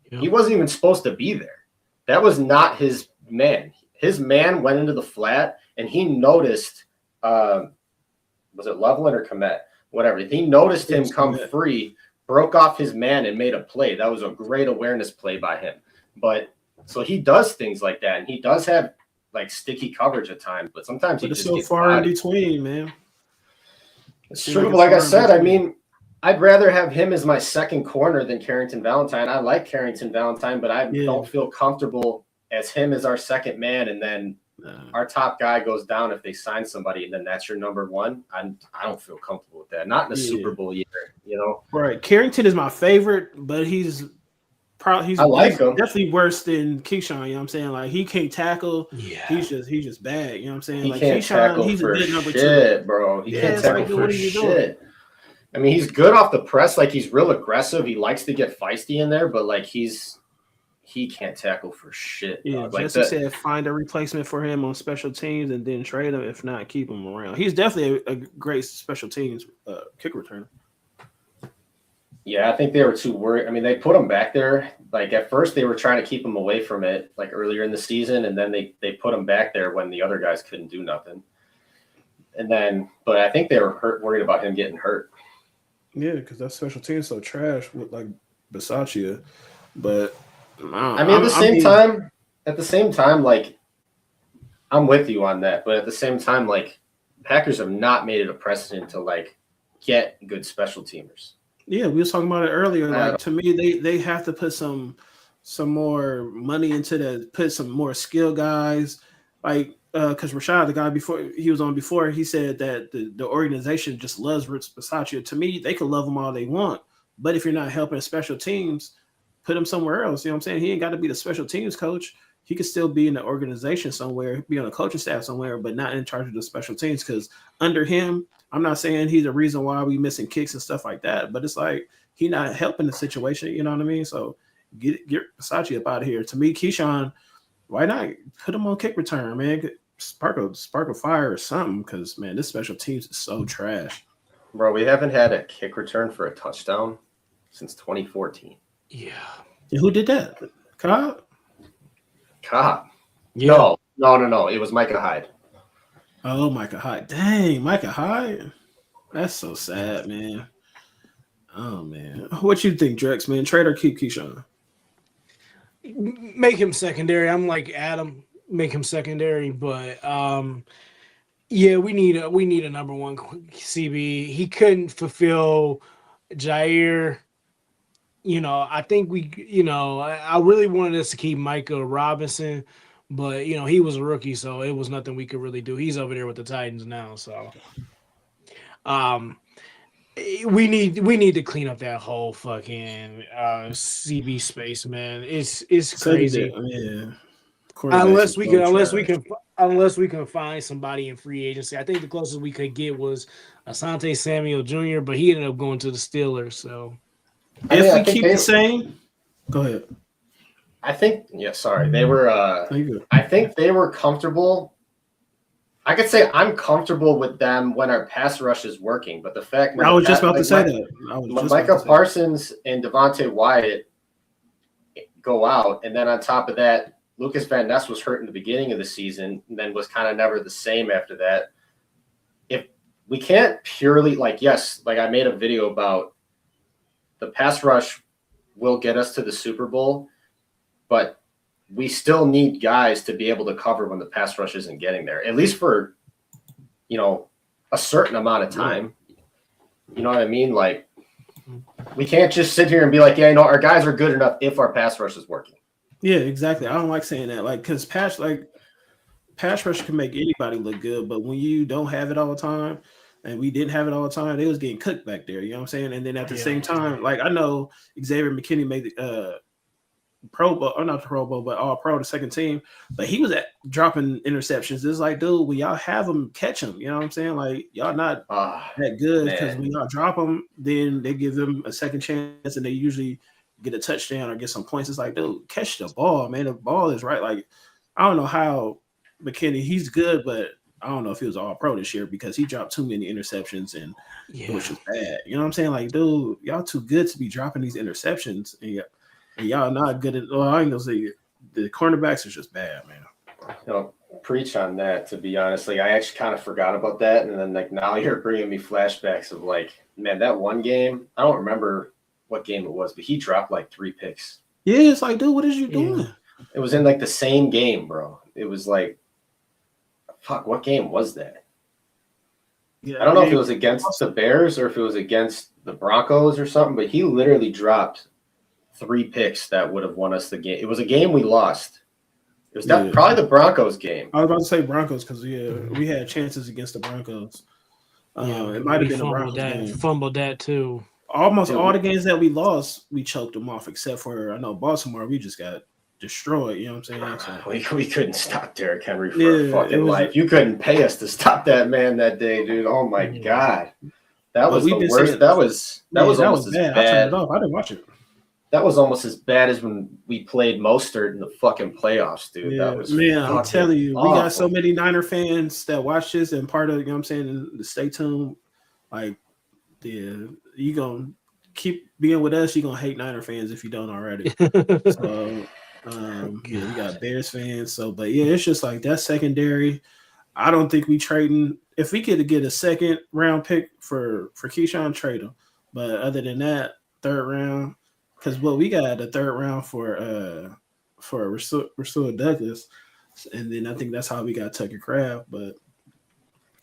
he wasn't even supposed to be there. That was not his man. His man went into the flat, and he noticed was it Loveland or Komet? Whatever. He noticed him come free, broke off his man, and made a play. That was a great awareness play by him. But so he does things like that, and he does have like sticky coverage at times, but sometimes he just so gets far bodied. in between, man. It's true, but like I said, I mean, I'd rather have him as my second corner than Carrington Valentine. I like Carrington Valentine, but I don't feel comfortable as him as our second man, and then our top guy goes down if they sign somebody, and then that's your number one. I don't feel comfortable with that. Not in a Super Bowl year, you know. Right. Carrington is my favorite, but he's definitely worse than Keyshawn. You know what I'm saying? Like he can't tackle. Yeah. He's just bad. You know what I'm saying? He like can't tackle he's for a good number shit, two. Bro. He can't tackle for shit. I mean, he's good off the press. Like he's real aggressive. He likes to get feisty in there, but like he can't tackle for shit. Yeah, like Jesse said find a replacement for him on special teams and then trade him. If not, keep him around. He's definitely a great special teams kick returner. Yeah, I think they were too worried. I mean, they put him back there. Like at first they were trying to keep him away from it, like earlier in the season, and then they put him back there when the other guys couldn't do nothing. And then, but I think they were worried about him getting hurt. Yeah, because that special team is so trash with like Bisaccia. But I mean, at the same time, like I'm with you on that. But at the same time, like Packers have not made it a precedent to like get good special teamers. Yeah, we was talking about it earlier. Like to me, they have to put some more money into that. Put some more skill guys, like because Rashad, the guy he was on before, he said that the organization just loves Rich Bisaccia. To me, they can love him all they want, but if you're not helping special teams, put him somewhere else. You know what I'm saying? He ain't got to be the special teams coach. He could still be in the organization somewhere, be on a coaching staff somewhere, but not in charge of the special teams. Because under him, I'm not saying he's the reason why we missing kicks and stuff like that, but it's like he not helping the situation. You know what I mean? So get Bisaccia up out of here. To me, Keyshawn, why not put him on kick return, man? Spark a fire or something. Because man, this special teams is so trash. Bro, we haven't had a kick return for a touchdown since 2014. Yeah. And who did that? Cobb? Yeah. No. It was Micah Hyde. Oh, Micah Hyde. Dang, Micah Hyde. That's so sad, man. Oh, man. What you think, Drex, man? Trade or keep Keyshawn? Make him secondary. I'm like Adam. Make him secondary. But, yeah, we need a number one CB. He couldn't fulfill Jair. You know, I think I really wanted us to keep Micah Robinson, but he was a rookie, so it was nothing we could really do. He's over there with the Titans now, so we need to clean up that whole fucking CB space, man. It's crazy. Yeah. Unless we can find somebody in free agency. I think the closest we could get was Asante Samuel Jr., but he ended up going to the Steelers, so. If we keep the same, go ahead. I think, sorry. They were, I think they were comfortable I could say I'm comfortable with them when our pass rush is working, but the fact when I the was just about to like say that. I was when just about to Micah say that. Parsons and Devontae Wyatt go out, and then on top of that, Lucas Van Ness was hurt in the beginning of the season, and then was kind of never the same after that. If we can't purely yes, like I made a video about the pass rush will get us to the Super Bowl, but we still need guys to be able to cover when the pass rush isn't getting there, at least for a certain amount of time. You know what I mean? Like, we can't just sit here and be like, yeah, our guys are good enough if our pass rush is working. Yeah, exactly. I don't like saying that, because pass rush can make anybody look good, but when you don't have it all the time, and we didn't have it all the time, they was getting cooked back there. You know what I'm saying? And then at the same time, I know Xavier McKinney made the Pro Bowl, or not the Pro Bowl, but All Pro, the second team. But he was dropping interceptions. It's like, dude, when y'all have them, catch them. You know what I'm saying? Like, y'all not that good, because when y'all drop them, then they give them a second chance, and they usually get a touchdown or get some points. It's like, dude, catch the ball, man. The ball is right. Like, I don't know how McKinney, he's good, but I don't know if he was All Pro this year, because he dropped too many interceptions, and it was just bad. You know what I'm saying? Like, dude, y'all too good to be dropping these interceptions, and y'all not good at. Well, I ain't gonna say the cornerbacks is just bad, man. Preach on that. To be honest, I actually kind of forgot about that, and then now you're bringing me flashbacks of man, that one game. I don't remember what game it was, but he dropped 3 picks. Yeah, it's like, dude, what is you doing? It was in the same game, bro. It was fuck, what game was that? Yeah, I don't know if it was against the Bears or if it was against the Broncos or something, but he literally dropped 3 picks that would have won us the game. It was a game we lost. It was probably the Broncos game. I was about to say Broncos, because we had chances against the Broncos. It might have been a Broncos game. Fumbled that too. Almost all the games that we lost, we choked them off, except for, I know, Baltimore, we just got destroyed. You know what I'm saying? So, we couldn't stop Derrick Henry for fucking life. You couldn't pay us to stop that man that day, dude. Oh my god, that was the worst. That was almost as bad. I turned it off. I didn't watch it. That was almost as bad as when we played Mostert in the fucking playoffs, dude. Yeah, that was I'm telling you, awful. We got so many Niner fans that watch this and part of, you know what I'm saying, the stay tuned. You gonna keep being with us. You gonna hate Niner fans if you don't already. So, we got Bears fans. So, but yeah, it's just that secondary. I don't think we trading. If we could get a second round pick for Keyshawn, trade him. But other than that, third round. Because we got a third round for Rasul Douglas, and then I think that's how we got Tucker Kraft. But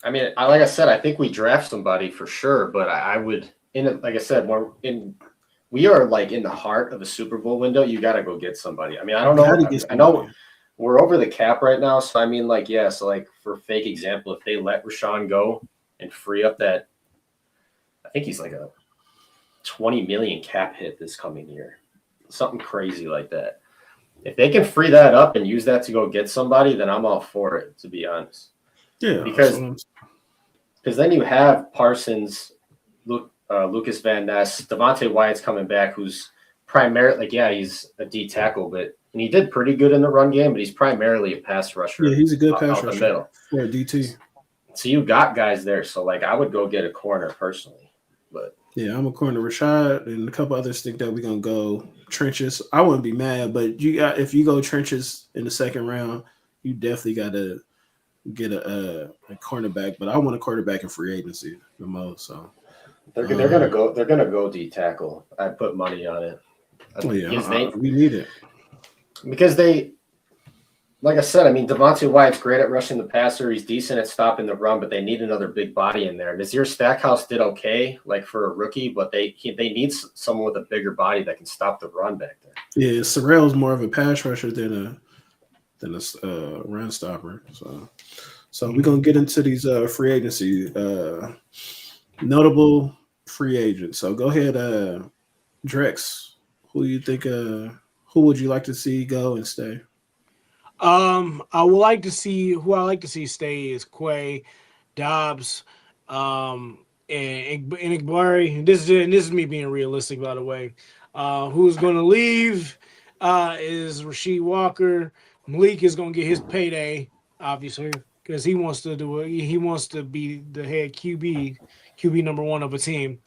I mean, like I said, I think we draft somebody for sure. But I would, like I said, we are in the heart of a Super Bowl window. You got to go get somebody. I mean, I don't know. I know we're over the cap right now, so I mean, for fake example, if they let Rashawn go and free up that, I think he's a 20 million cap hit this coming year, something crazy like that. If they can free that up and use that to go get somebody, then I'm all for it, to be honest. Yeah, because then you have Parsons, Lucas Van Ness, Devontae Wyatt's coming back, who's primarily he's a D tackle, and he did pretty good in the run game, but he's primarily a pass rusher. Yeah, he's a good pass rusher. The middle. Yeah, DT. So you got guys there. So I would go get a corner personally, but. Yeah, I'm a corner. Rashad and a couple others think that we're gonna go trenches. I wouldn't be mad, but if you go trenches in the second round, you definitely got to get a cornerback. But I want a quarterback in free agency the most. So they're gonna go D tackle. I put money on it. We need it because they. Like I said, I mean, Devontae Wyatt's great at rushing the passer. He's decent at stopping the run, but they need another big body in there. Nazir Stackhouse did okay, for a rookie, but they need someone with a bigger body that can stop the run back there. Yeah, Sorrell's more of a pass rusher than a run stopper. So we're gonna get into these free agency notable free agents. So go ahead, Drex. Who you think? Who would you like to see go and stay? I would like to see stay is Quay, Dobbs, and Igbari. This is me being realistic, by the way. Who's going to leave is Rasheed Walker. Malik is going to get his payday, obviously, because he wants to do it. He wants to be the head QB number one of a team.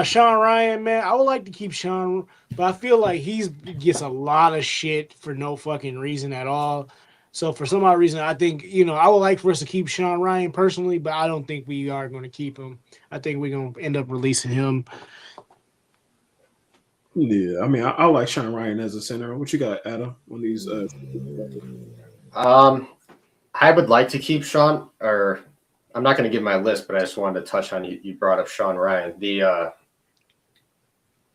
Sean Ryan, man, I would like to keep Sean, but I feel like he gets a lot of shit for no fucking reason at all. So for some odd reason, I think I would like for us to keep Sean Ryan personally, but I don't think we are going to keep him. I think we're going to end up releasing him. Yeah, I mean, I like Sean Ryan as a center. What you got, Adam? On these? I would like to keep Sean, or I'm not going to give my list, but I just wanted to touch on you brought up Sean Ryan.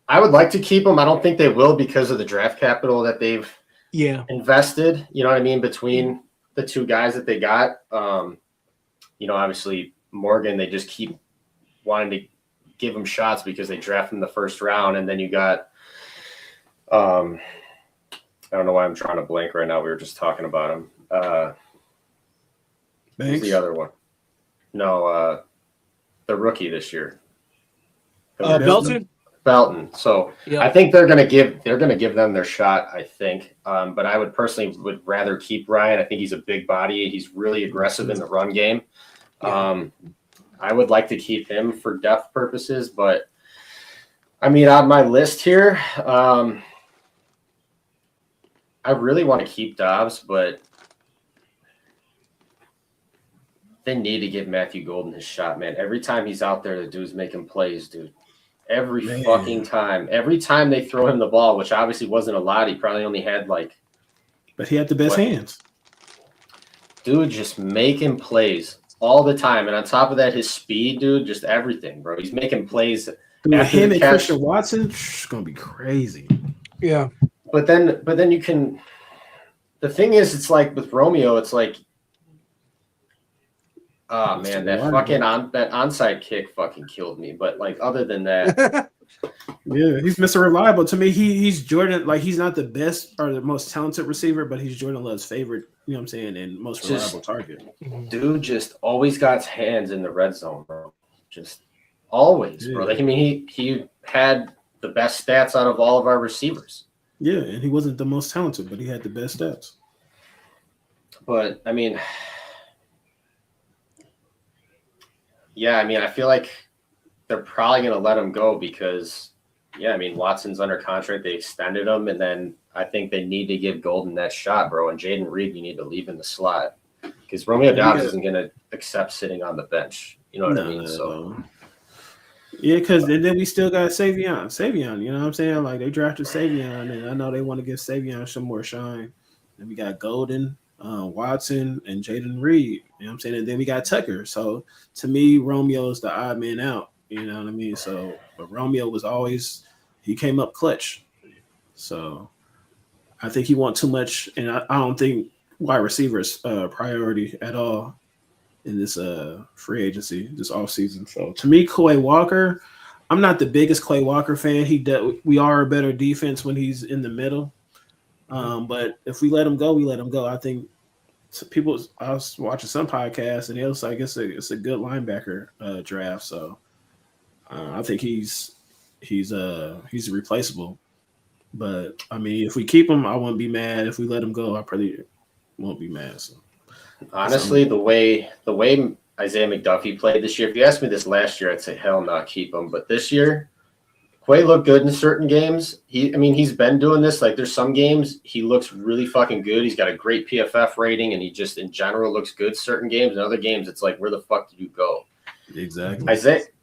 I would like to keep him. I don't think they will because of the draft capital that they've invested. You know what I mean, between the two guys that they got. Obviously Morgan, they just keep wanting to give him shots because they draft him in the first round, and then you got I don't know why I'm trying to blank right now. We were just talking about him. Who's the other one? No, the rookie this year. Belton. So I think they're gonna give them their shot. I think, but I would personally rather keep Ryan. I think he's a big body. He's really aggressive in the run game. I would like to keep him for depth purposes, but I mean, on my list here, I really want to keep Dobbs, but they need to give Matthew Golden his shot, man. Every time he's out there, the dude's making plays, dude. Every fucking time. Every time they throw him the ball, which obviously wasn't a lot. He probably only had But he had the best hands. Dude, just making plays all the time. And on top of that, his speed, dude, just everything, bro. He's making plays. Dude, him and Christian Watson, it's going to be crazy. Yeah. But then you can – the thing is, it's like with Romeo, it's like – oh, man, that onside kick fucking killed me. But, other than that – yeah, he's Mr. Reliable. To me, he's Jordan. He's not the best or the most talented receiver, but he's Jordan Love's favorite, you know what I'm saying, and most reliable target. Dude just always got his hands in the red zone, bro. Just always, bro. He had the best stats out of all of our receivers. Yeah, and he wasn't the most talented, but he had the best stats. But, I mean, I feel like they're probably going to let him go because, Watson's under contract. They extended him, and then I think they need to give Golden that shot, bro. And Jaden Reed, you need to leave in the slot because Romeo Dobbs isn't going to accept sitting on the bench. You know what I mean? So. Yeah, because then we still got Savion, you know what I'm saying? They drafted Savion, and I know they want to give Savion some more shine. Then we got Golden, Watson, and Jaden Reed, you know what I'm saying? And then we got Tucker. So, to me, Romeo's the odd man out, you know what I mean? So, but Romeo was always – he came up clutch. So, I think he want too much, and I don't think wide receiver is priority at all in this free agency this offseason. So to me, Quay Walker, I'm not the biggest Quay Walker fan. We are a better defense when he's in the middle. But if we let him go, we let him go. I think I was watching some podcasts and it was like it's a good linebacker draft. So I think he's replaceable. But I mean, if we keep him, I won't be mad. If we let him go, I probably won't be mad. So. Honestly, the way Isaiah McDuffie played this year, if you asked me this last year, I'd say hell no, keep him. But this year, Quay looked good in certain games. He's been doing this. There's some games he looks really fucking good. He's got a great PFF rating, and he just in general looks good certain games. In other games, it's like, where the fuck did you go? Exactly.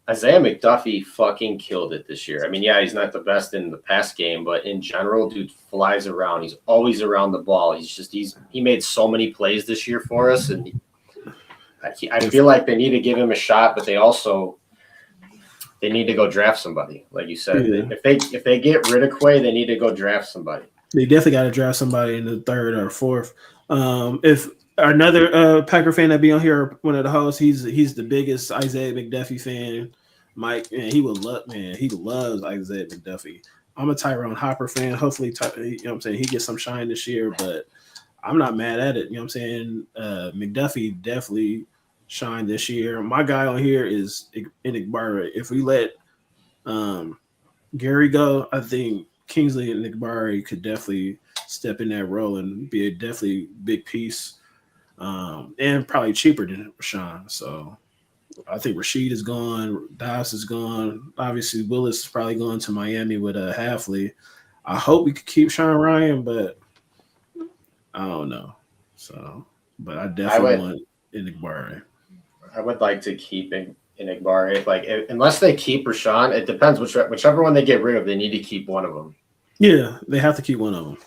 Isaiah McDuffie fucking killed it this year. I mean, yeah, he's not the best in the pass game, but in general, dude flies around. He's always around the ball. He made so many plays this year for us, and I feel like they need to give him a shot, but they need to go draft somebody, like you said. Yeah. If they get rid of Quay, they need to go draft somebody. They definitely got to draft somebody in the third or fourth. If another Packer fan that be on here, one of the hosts, he's the biggest Isaiah McDuffie fan. Mike, man, he loves Isaiah McDuffie. I'm a Tyrone Hopper fan. Hopefully, you know what I'm saying, he gets some shine this year, but I'm not mad at it. You know what I'm saying? McDuffie definitely shined this year. My guy on here is Igbara. If we let Gary go, I think Kingsley and Igbara could definitely step in that role and be a definitely big piece and probably cheaper than Rashawn. So I think Rashid is gone, Dobbs is gone. Obviously, Willis is probably going to Miami with a Halfley. I hope we could keep Sean Ryan, but I don't know. So, but I I definitely would want Enigbare. I would like to keep Igbare. Like unless they keep Rashawn, it depends whichever one they get rid of. They need to keep one of them. Yeah, they have to keep one of them.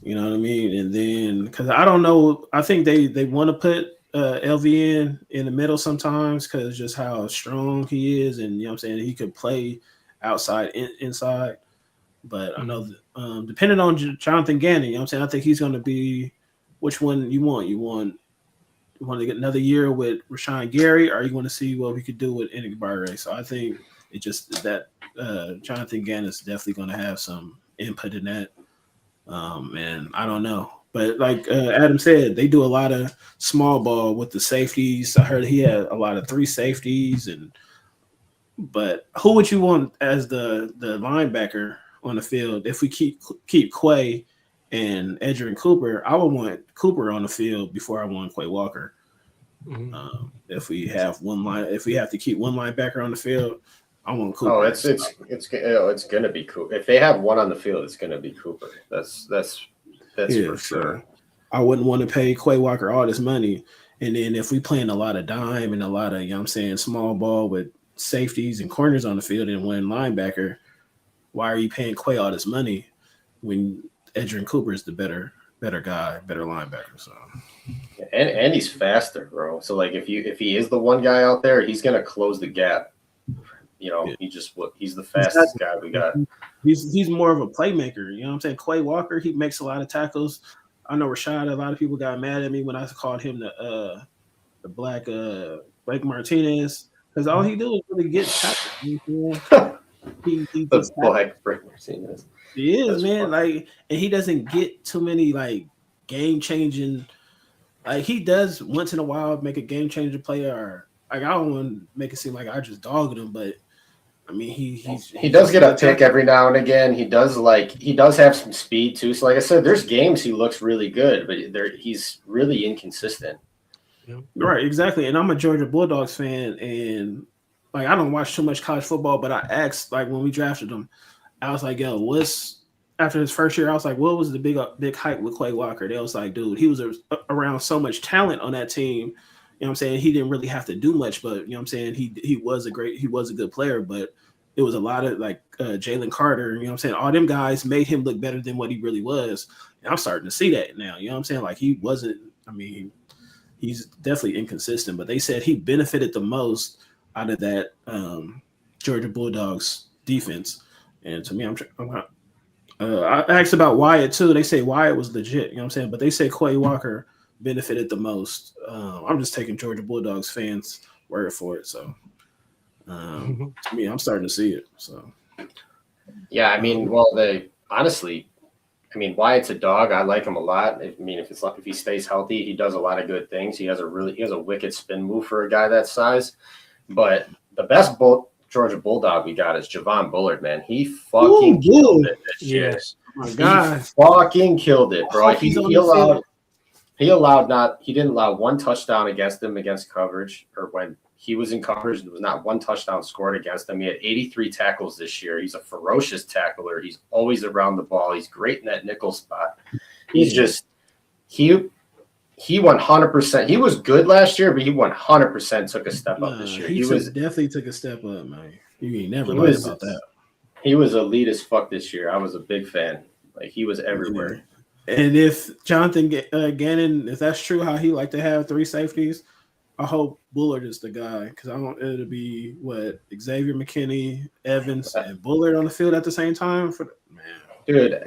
You know what I mean? And then because I don't know, I think they want to put LVN in the middle sometimes because just how strong he is, and you know what I'm saying he could play outside, inside. But I know depending on Jonathan Gannon, you know what I'm saying I think he's going to be which one you want. You want to get another year with Rashawn Gary, or you want to see what we could do with Enigbare. So I think it just that Jonathan Gannon is definitely going to have some input in that. And I don't know. But like Adam said, they do a lot of small ball with the safeties. I heard he had a lot of 3 safeties, and but who would you want as the linebacker on the field if we keep Quay and Edgerrin Cooper? I would want Cooper on the field before I want Quay Walker. If we have if we have to keep one linebacker on the field, I want Cooper. Oh, it's gonna be Cooper. If they have one on the field, it's gonna be Cooper. That's for sure. I wouldn't want to pay Quay Walker all this money, and then if we playing a lot of dime and a lot of, you know what I'm saying, small ball with safeties and corners on the field and one linebacker, why are you paying Quay all this money when Edgerrin Cooper is the better guy, better linebacker? So and he's faster, bro. So like if he is the one guy out there, he's gonna close the gap. You know, he's the fastest guy we got. He's more of a playmaker. You know what I'm saying? Quay Walker, he makes a lot of tackles. I know Rashad, a lot of people got mad at me when I called him the black Blake Martinez, because all he do is really get tackles. You know? He The black Blake Martinez. He is, man. Like, and he doesn't get too many like game changing. Like he does once in a while make a game changing play, or like I don't want to make it seem like I just dogged him, but I mean he does get a pick every now and again. He does have some speed too. So like I said, there's games he looks really good, but he's really inconsistent. Right, exactly. And I'm a Georgia Bulldogs fan, and like I don't watch too much college football, but I asked like when we drafted him, I was like, yo, after his first year, I was like, what was the big hype with Quay Walker? They was like, dude, he was around so much talent on that team. You know what I'm saying? He didn't really have to do much, but you know what I'm saying? He was a good player, but it was a lot of like Jalen Carter, you know what I'm saying? All them guys made him look better than what he really was. And I'm starting to see that now. You know what I'm saying? Like he wasn't, I mean, he's definitely inconsistent, but they said he benefited the most out of that Georgia Bulldogs defense. And to me, I asked about Wyatt too. They say Wyatt was legit, you know what I'm saying? But they say Quay Walker benefited the most. I'm just taking Georgia Bulldogs fans' word for it. So to me, I'm starting to see it. So yeah, I mean, Wyatt's a dog. I like him a lot. I mean, if he stays healthy, he does a lot of good things. He has a wicked spin move for a guy that size. But the best Georgia Bulldog we got is Javon Bullard, man. He fucking killed it this year. Yes. Oh my God. He fucking killed it, bro. He didn't allow one touchdown against coverage, or when he was in coverage, there was not one touchdown scored against him. He had 83 tackles this year. He's a ferocious tackler. He's always around the ball. He's great in that nickel spot. He's just he 100%. He was good last year, but he 100% took a step up this year. He definitely took a step up, man. You never lied about that. He was elite as fuck this year. I was a big fan. Like he was everywhere. And if Jonathan Gannon, if that's true, how he like to have 3 safeties, I hope Bullard is the guy, because I want it to be Xavier McKinney, Evans, and Bullard on the field at the same time. Dude,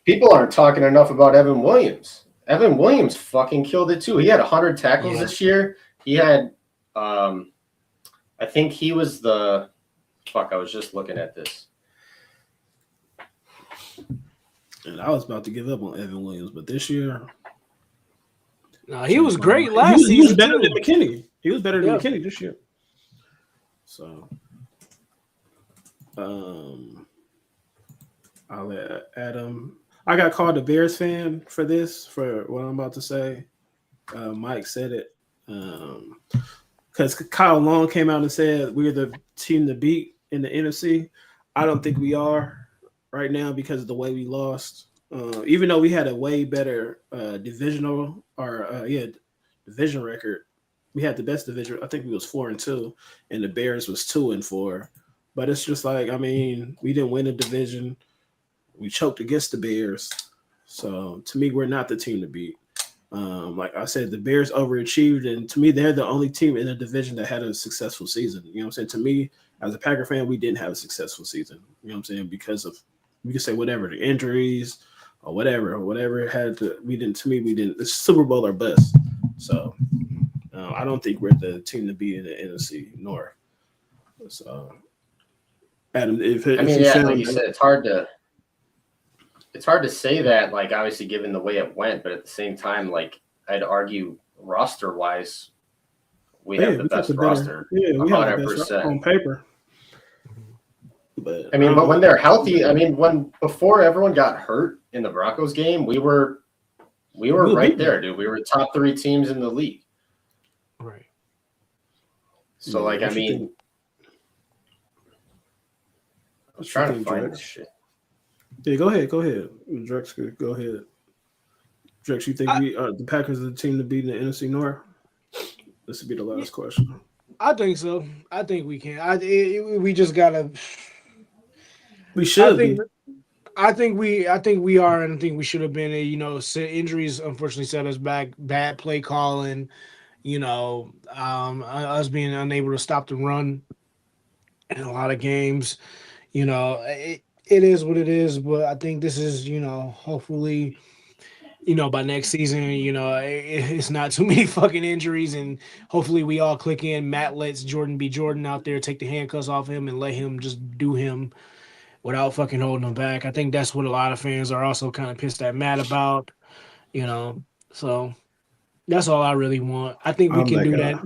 people aren't talking enough about Evan Williams. Evan Williams fucking killed it too. He had 100 tackles this year. He had, I think he was the. Fuck, I was just looking at this. And I was about to give up on Evan Williams, but this year. No, he was great last season. He was better than McKinney. He was better than McKinney this year. So, I'll let Adam. I got called a Bears fan for what I'm about to say. Mike said it. Because Kyle Long came out and said we're the team to beat in the NFC. I don't think we are right now because of the way we lost. Even though we had a way better divisional or division record, we had the best division. I think we was 4-2, and the Bears was 2-4. But it's just like we didn't win a division. We choked against the Bears. So to me, we're not the team to beat. Like I said, the Bears overachieved, and to me, they're the only team in the division that had a successful season. You know what I'm saying? To me, as a Packer fan, we didn't have a successful season. You know what I'm saying? Because of, we can say whatever, the injuries or whatever it had to. We didn't. To me, we didn't. It's Super Bowl or bust. So I don't think we're the team to be in the NFC North. So Adam, if I you mean, yeah, found, like you said, it's hard to say that, like, obviously given the way it went, but at the same time, like, I'd argue roster wise, we have the best roster. Yeah, we have the best roster 100%. on paper. But I mean, but when they're healthy, I mean, before everyone got hurt in the Broncos game, we were right there, dude. We were top 3 teams in the league. Right. So, Yeah, like, I what you mean, think? I was trying to find Drex? this shit. Yeah, go ahead. Drex, go ahead. Drex, you think the Packers are the team to beat in the NFC North? This would be the last question. I think so. I think we can. We just gotta. We should be. I think we are, and I think we should have been. Injuries unfortunately set us back. Bad play calling. Us being unable to stop the run in a lot of games. It is what it is. But I think this is, hopefully, by next season, it's not too many fucking injuries, and hopefully we all click in. Matt lets Jordan be Jordan out there, take the handcuffs off him, and let him just do him without fucking holding him back. I think that's what a lot of fans are also kind of pissed at Matt about, So that's all I really want. I think we can do that.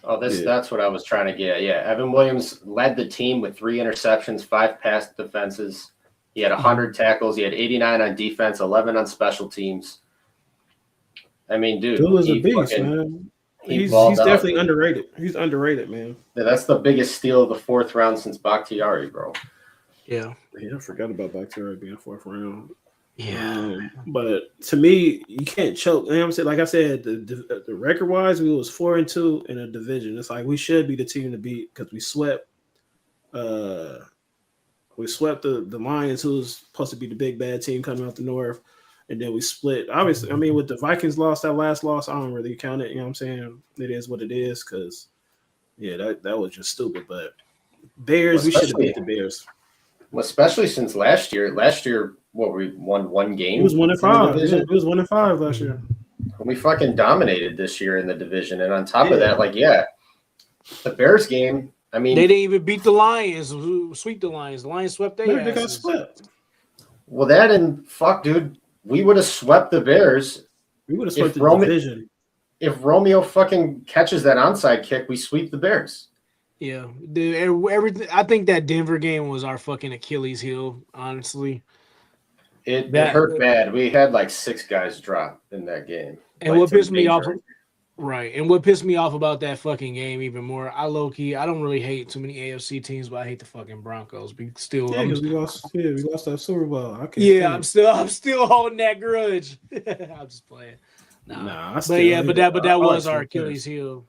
Oh, that's what I was trying to get. Yeah, Evan Williams led the team with 3 interceptions, 5 pass defenses. He had 100 tackles. He had 89 on defense, 11 on special teams. I mean, dude was a beast, man. He's definitely underrated. He's underrated, man. Yeah, that's the biggest steal of the 4th round since Bakhtiari, bro. Yeah, I forgot about Bakhtiari being 4th round. Yeah, but to me, you can't choke. You know what I'm saying? Like I said, the record wise, we was 4-2 in a division. It's like we should be the team to beat because we swept. We swept the Lions, who's supposed to be the big bad team coming out the North, and then we split. Obviously, I mean, with the Vikings lost that last loss, I don't really count it. You know what I'm saying? It is what it is because, that was just stupid. But Bears, we should have beat the Bears. Well, especially since last year, we won 1 game. It was 1-5. It was 1-5 last year. We fucking dominated this year in the division, and on top of that, the Bears game. I mean, they didn't even beat the Lions, sweep the Lions. The Lions swept their asses. They got swept. Well, that and fuck, dude, we would have swept the Bears. We would have swept the division. If Romeo fucking catches that onside kick, we sweep the Bears. Yeah, everything. I think that Denver game was our fucking Achilles heel. Honestly, it hurt bad. We had like 6 guys drop in that game. And what pissed me off, right? And what pissed me off about that fucking game even more, I don't really hate too many AFC teams, but I hate the fucking Broncos. But still, because we lost that Super Bowl. I'm still holding that grudge. I'm just playing. Nah, but that was our Achilles heel.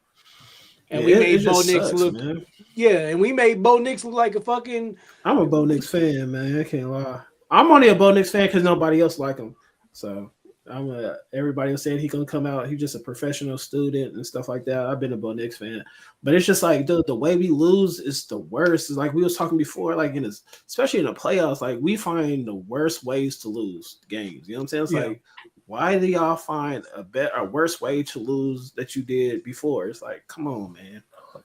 And we made Bo Nix look, man. Yeah, and we made Bo Nix look like a fucking. I'm a Bo Nix fan, man. I can't lie. I'm only a Bo Nix fan because nobody else like him. So everybody was saying he gonna come out. He's just a professional student and stuff like that. I've been a Bo Nix fan, but it's just like the way we lose is the worst. It's like we was talking before, like especially in the playoffs, like we find the worst ways to lose games. You know what I'm saying? It's like, why do y'all find a worse way to lose that you did before? It's like, come on, man.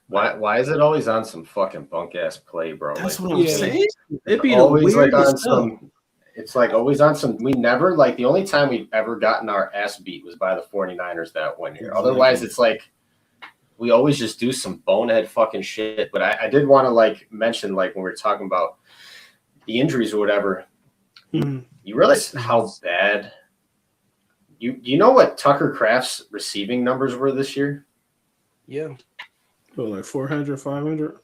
Why is it always on some fucking bunk ass play, bro? That's what I'm saying. It'd be always like on some. It's like always on some. We never the only time we've ever gotten our ass beat was by the 49ers that 1 year. Exactly. Otherwise, it's like we always just do some bonehead fucking shit. But I did want to mention when we were talking about the injuries or whatever. Mm-hmm. You realize how bad You know what Tucker Kraft's receiving numbers were this year? Yeah. So like 400, 500?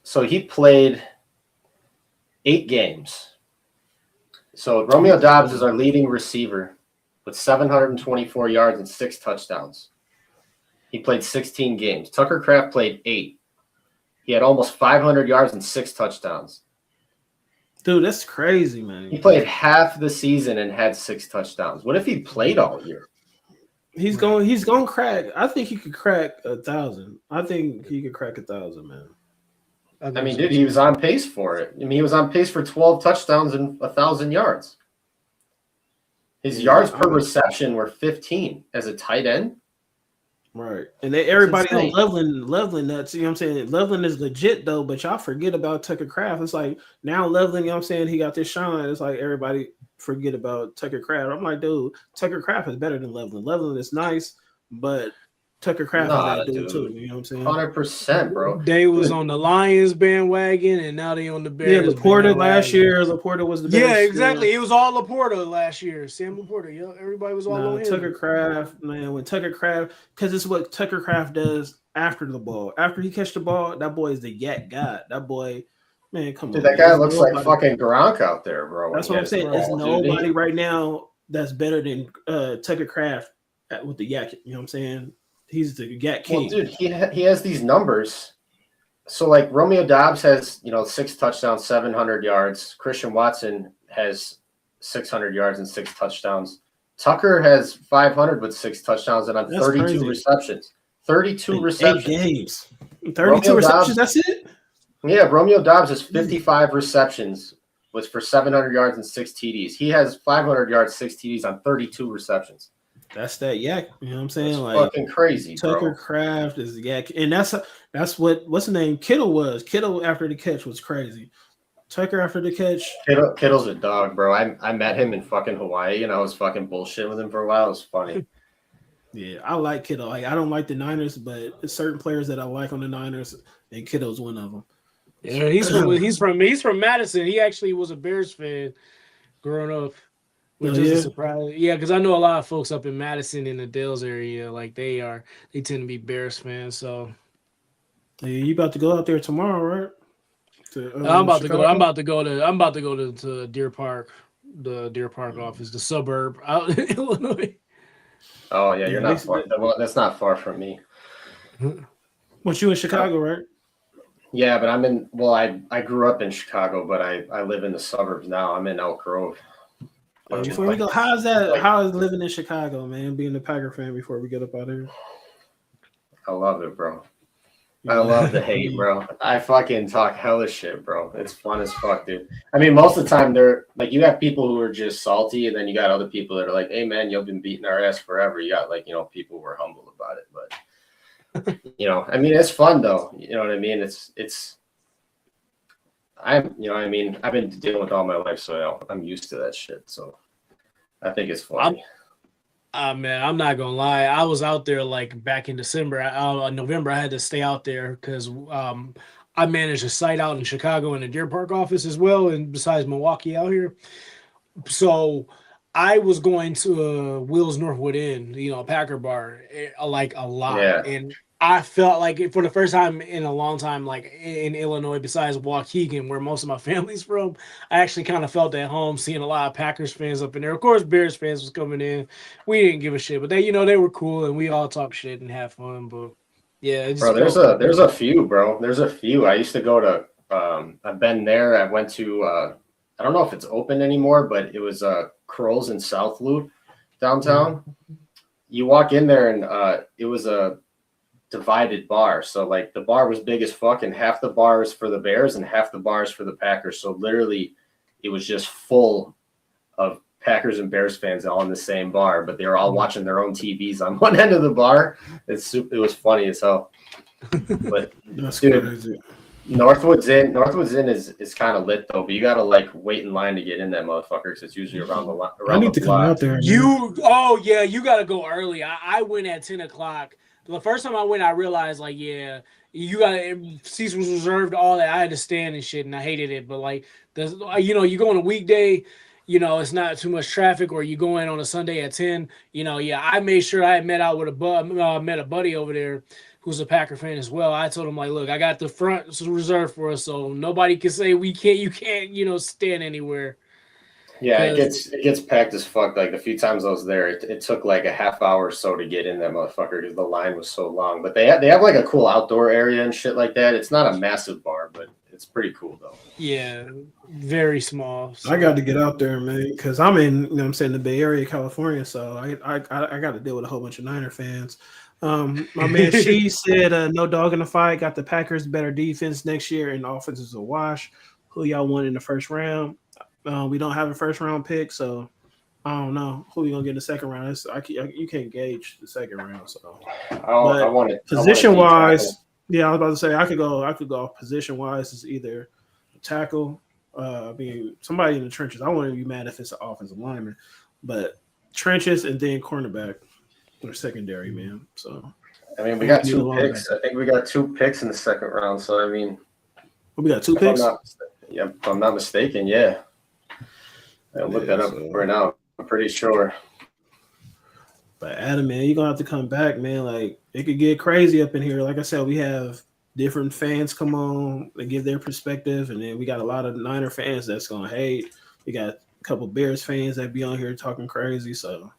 So he played 8 games. So Romeo Dobbs is our leading receiver with 724 yards and 6 touchdowns. He played 16 games. Tucker Kraft played 8. He had almost 500 yards and 6 touchdowns. Dude, that's crazy, man. He played half the season and had 6 touchdowns. What if he played all year? He's going to crack. I think he could crack 1,000. I think he could crack 1,000, man. I mean, dude, he was on pace for it. I mean, he was on pace for 12 touchdowns and 1,000 yards. His yards per reception were 15 as a tight end. Right. And everybody on Loveland nuts, you know what I'm saying? Loveland is legit though, but y'all forget about Tucker Kraft. It's like now Loveland, you know what I'm saying, he got this shine. It's like everybody forget about Tucker Kraft. I'm like, dude, Tucker Kraft is better than Loveland. Loveland is nice, but Tucker Kraft is that dude too. You know what I'm saying? 100%, bro. They was on the Lions bandwagon, and now they on the Bears. Yeah, Laporta last year. Laporta was the best. Yeah, exactly. It was all Laporta last year. Sam Laporta. Yeah, everybody was all on him. Tucker Kraft, man. When Tucker Kraft, because it's what Tucker Kraft does after the ball. After he catch the ball, that boy is the yak god. That boy, man, come on. Dude, that guy looks like fucking Gronk out there, bro. That's what I'm saying. There's nobody right now that's better than Tucker Kraft with the yak. You know what I'm saying? He's the yak king. Well, dude, he has these numbers. So, like, Romeo Dobbs has, 6 touchdowns, 700 yards. Christian Watson has 600 yards and 6 touchdowns. Tucker has 500 with 6 touchdowns and on 32 receptions. 32 receptions. 8 games. 32 receptions, that's it? Yeah, Romeo Dobbs has 55 receptions, was for 700 yards and 6 TDs. He has 500 yards, 6 TDs on 32 receptions. That's that yak. You know what I'm saying? That's like fucking crazy, Tucker bro. Kraft is the yak. And that's what's the name? Kittle was. Kittle after the catch was crazy. Tucker after the catch. Kittle's a dog, bro. I met him in fucking Hawaii and I was fucking bullshitting with him for a while. It was funny. Yeah, I like Kittle. Like, I don't like the Niners, but there's certain players that I like on the Niners, and Kittle's one of them. Yeah, he's from Madison. He actually was a Bears fan growing up, which is a surprise. Yeah, because I know a lot of folks up in Madison in the Dalles area, like they tend to be Bears fans. So, yeah, you about to go out there tomorrow, right? I'm about to go to Deer Park, the Deer Park office, the suburb out in Illinois. Oh yeah, you're not far. Well, that's not far from me. But you in Chicago, right? Yeah, but I grew up in Chicago, but I live in the suburbs now. I'm in Elk Grove. Before we go, how is living in Chicago, man? Being a Packer fan before we get up out of here. I love it, bro. I love the hate, bro. I fucking talk hella shit, bro. It's fun as fuck, dude. I mean, most of the time they're like, you have people who are just salty, and then you got other people that are like, hey man, you've been beating our ass forever. You got like, people who are humble about it, but I mean, it's fun though. You know what I mean? I've been dealing with all my life, so I'm used to that shit. So I think it's funny. Man, I'm not gonna lie. I was out there like back in December. November, I had to stay out there because I managed a site out in Chicago in the Deer Park office as well, and besides Milwaukee out here. So I was going to Will's Northwood Inn, a Packer bar, like a lot, and I felt like for the first time in a long time, like in Illinois, besides Waukegan, where most of my family's from, I actually kind of felt at home seeing a lot of Packers fans up in there. Of course, Bears fans was coming in. We didn't give a shit, but they were cool and we all talk shit and have fun. But yeah, bro, there's a few, bro. There's a few. I used to go to. I've been there. I went to. I don't know if it's open anymore, but it was Kroll's in South Loop downtown. You walk in there and it was a divided bar. So like the bar was big as fuck, and half the bar is for the Bears and half the bar is for the Packers. So literally it was just full of Packers and Bears fans all in the same bar, but they were all watching their own TVs on one end of the bar. It was funny as hell. But dude, Northwoods Inn is kind of lit though, but you gotta like wait in line to get in that motherfucker because it's usually around the block. I need to come out there. You gotta go early. I went at 10 o'clock. The first time I went, I realized, like, yeah, you got seats was reserved, all that. I had to stand and shit, and I hated it. But like, you go on a weekday, it's not too much traffic, or you go in on a Sunday at 10. I made sure I met out with met a buddy over there who's a Packer fan as well. I told him like, look, I got the front reserved for us, so nobody can say you can't, stand anywhere. Yeah, it gets packed as fuck. Like the few times I was there, it took like a half hour or so to get in that motherfucker because the line was so long. But they have like a cool outdoor area and shit like that. It's not a massive bar, but it's pretty cool though. Yeah, very small. So. I got to get out there, man, because I'm in, I'm saying, the Bay Area, California. So I got to deal with a whole bunch of Niner fans. My man, she said, no dog in the fight. Got the Packers better defense next year, and the offense is a wash. Who y'all won in the first round? We don't have a first round pick, so I don't know who we gonna get in the second round. You can't gauge the second round. So, I want it position wise. Yeah, I was about to say I could go position wise. It's either a tackle, somebody in the trenches. I wouldn't be mad if it's an offensive lineman, but trenches and then cornerback or secondary, man. So I mean, we got 2 picks. I think we got 2 picks in the second round. So I mean, we got 2 picks. If I'm not mistaken, yeah. I'll look that up right now. I'm pretty sure. But Adam, man, you're gonna have to come back, man. Like it could get crazy up in here. Like I said, we have different fans come on, they give their perspective, and then we got a lot of Niner fans that's gonna hate. We got a couple Bears fans that be on here talking crazy. So,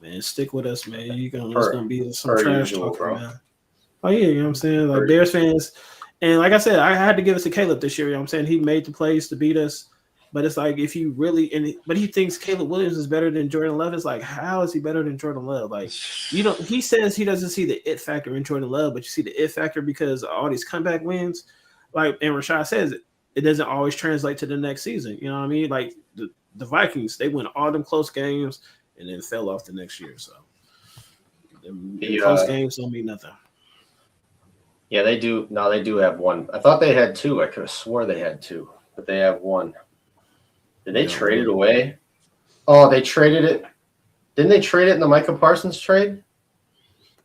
man, stick with us, man. It's gonna be some trash talk, man. Oh yeah, you know what I'm saying? Like Bears fans, and like I said, I had to give it to Caleb this year. You know what I'm saying? He made the plays to beat us. But it's like if you really but he thinks Caleb Williams is better than Jordan Love. It's like, how is he better than Jordan Love? Like, he says he doesn't see the it factor in Jordan Love, but you see the it factor because of all these comeback wins. Like, and Rashad says it doesn't always translate to the next season. You know what I mean? Like the Vikings, they win all them close games and then fell off the next year. So the close games don't mean nothing. Yeah, they do. No, they do have one. I thought they had 2. I could have swore they had 2, but they have 1. Did they trade it away? Oh, they traded it. Didn't they trade it in the Micah Parsons trade?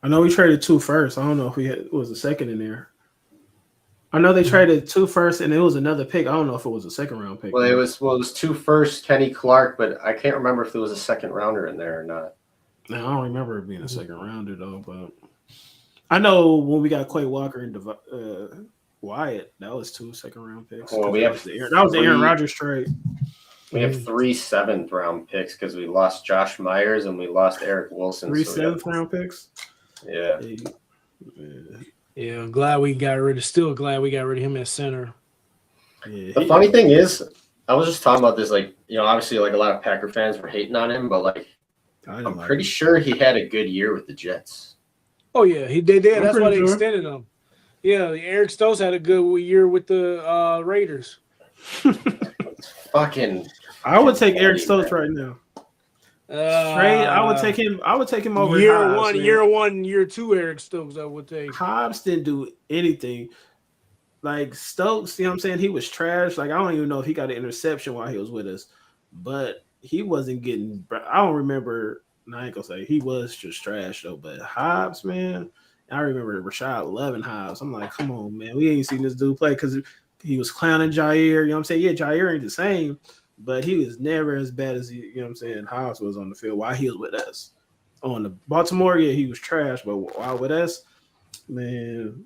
I know we traded 2 first. I don't know if it was a second in there. I know they traded 2 first, and it was another pick. I don't know if it was a second round pick. Well, it was 2 first, Kenny Clark, but I can't remember if there was a second rounder in there or not. No, I don't remember it being a second rounder though. But I know when we got Quay Walker and Wyatt, that was 2 second round picks. Well, that was the Aaron Rodgers trade. We have 3 7th round picks because we lost Josh Myers and we lost Eric Wilson. 3 7th round picks. Yeah. Yeah, I'm glad we got rid of him at center. Yeah, the funny thing is, I was just talking about this, obviously like a lot of Packer fans were hating on him, but like I'm pretty sure he had a good year with the Jets. Oh yeah, he did. That's why they extended him. Yeah, Eric Stokes had a good year with the Raiders. Fucking. I would take Eric Stokes right now. Straight, I would take him. I would take him over Hobbs, year 1, year 2. Eric Stokes, I would take. Hobbs didn't do anything. Like Stokes, you know what I'm saying? He was trash. Like I don't even know if he got an interception while he was with us, but he wasn't getting. I don't remember. I ain't gonna say he was just trash though. But Hobbs, man, I remember Rashad loving Hobbs. I'm like, come on, man, we ain't seen this dude play because he was clowning Jair. You know what I'm saying? Yeah, Jair ain't the same. But he was never as bad as you know what I'm saying, Hobbs was on the field while he was with us. On the Baltimore, yeah, he was trash, but while with us, man,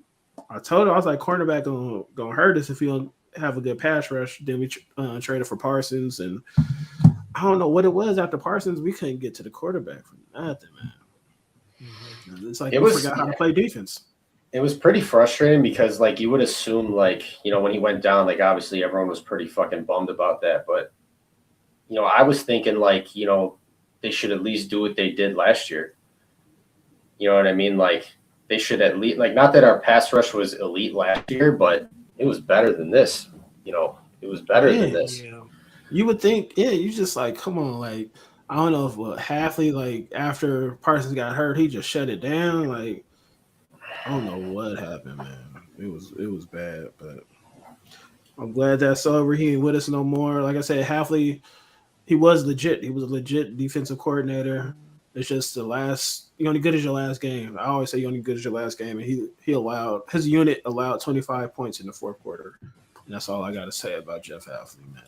I told him, I was like, cornerback gonna hurt us if he don't have a good pass rush. Then we traded for Parsons, and I don't know what it was after Parsons. We couldn't get to the quarterback for nothing, man. Mm-hmm. It's like we forgot how to play defense. It was pretty frustrating because, like, you would assume, like, when he went down, like, obviously everyone was pretty fucking bummed about that, but I was thinking, like, they should at least do what they did last year. You know what I mean? Like, they should at least, like, not that our pass rush was elite last year, but it was better than this. It was better than this. Yeah. You would think, you just like, come on, like, I don't know if Halfley, like, after Parsons got hurt, he just shut it down. Like, I don't know what happened, man. It was bad, but I'm glad that's over. He ain't with us no more. Like I said, Halfley, he was legit. He was a legit defensive coordinator. It's just you're only good as your last game. I always say you're only good as your last game, and his unit allowed 25 points in the fourth quarter. And that's all I got to say about Jeff Halfley, man.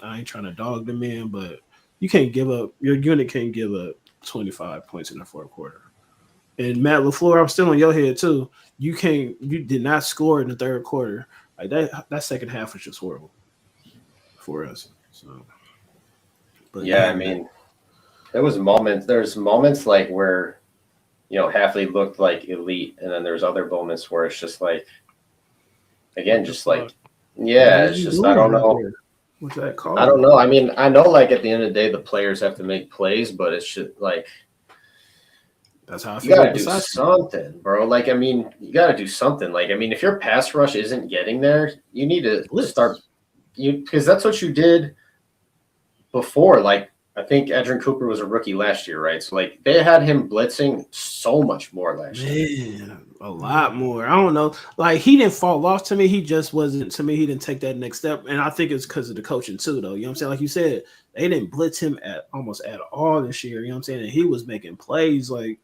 I ain't trying to dog the man, but you can't give up. Your unit can't give up 25 points in the fourth quarter. And Matt LaFleur, I'm still on your head too. You did not score in the third quarter. Like that second half was just horrible for us. So, but Yeah, I man. mean, there's moments like where, Halfley looked like elite, and then there's other moments where it's just like, again, just like, yeah, it's just, I don't know. What's that called? I don't know. I mean, I know like at the end of the day, the players have to make plays, but it's just like, that's how I feel. You gotta do something, bro. Like, I mean, you gotta do something. Like, I mean, if your pass rush isn't getting there, you need to start because that's what you did before. Like, I think Edrin Cooper was a rookie last year, right? So, like, they had him blitzing so much more last year. Man, a lot more. I don't know. Like, he didn't fall off to me. He just wasn't, to me, he didn't take that next step. And I think it's because of the coaching, too, though. You know what I'm saying? Like you said, they didn't blitz him almost at all this year. You know what I'm saying? And he was making plays. Like,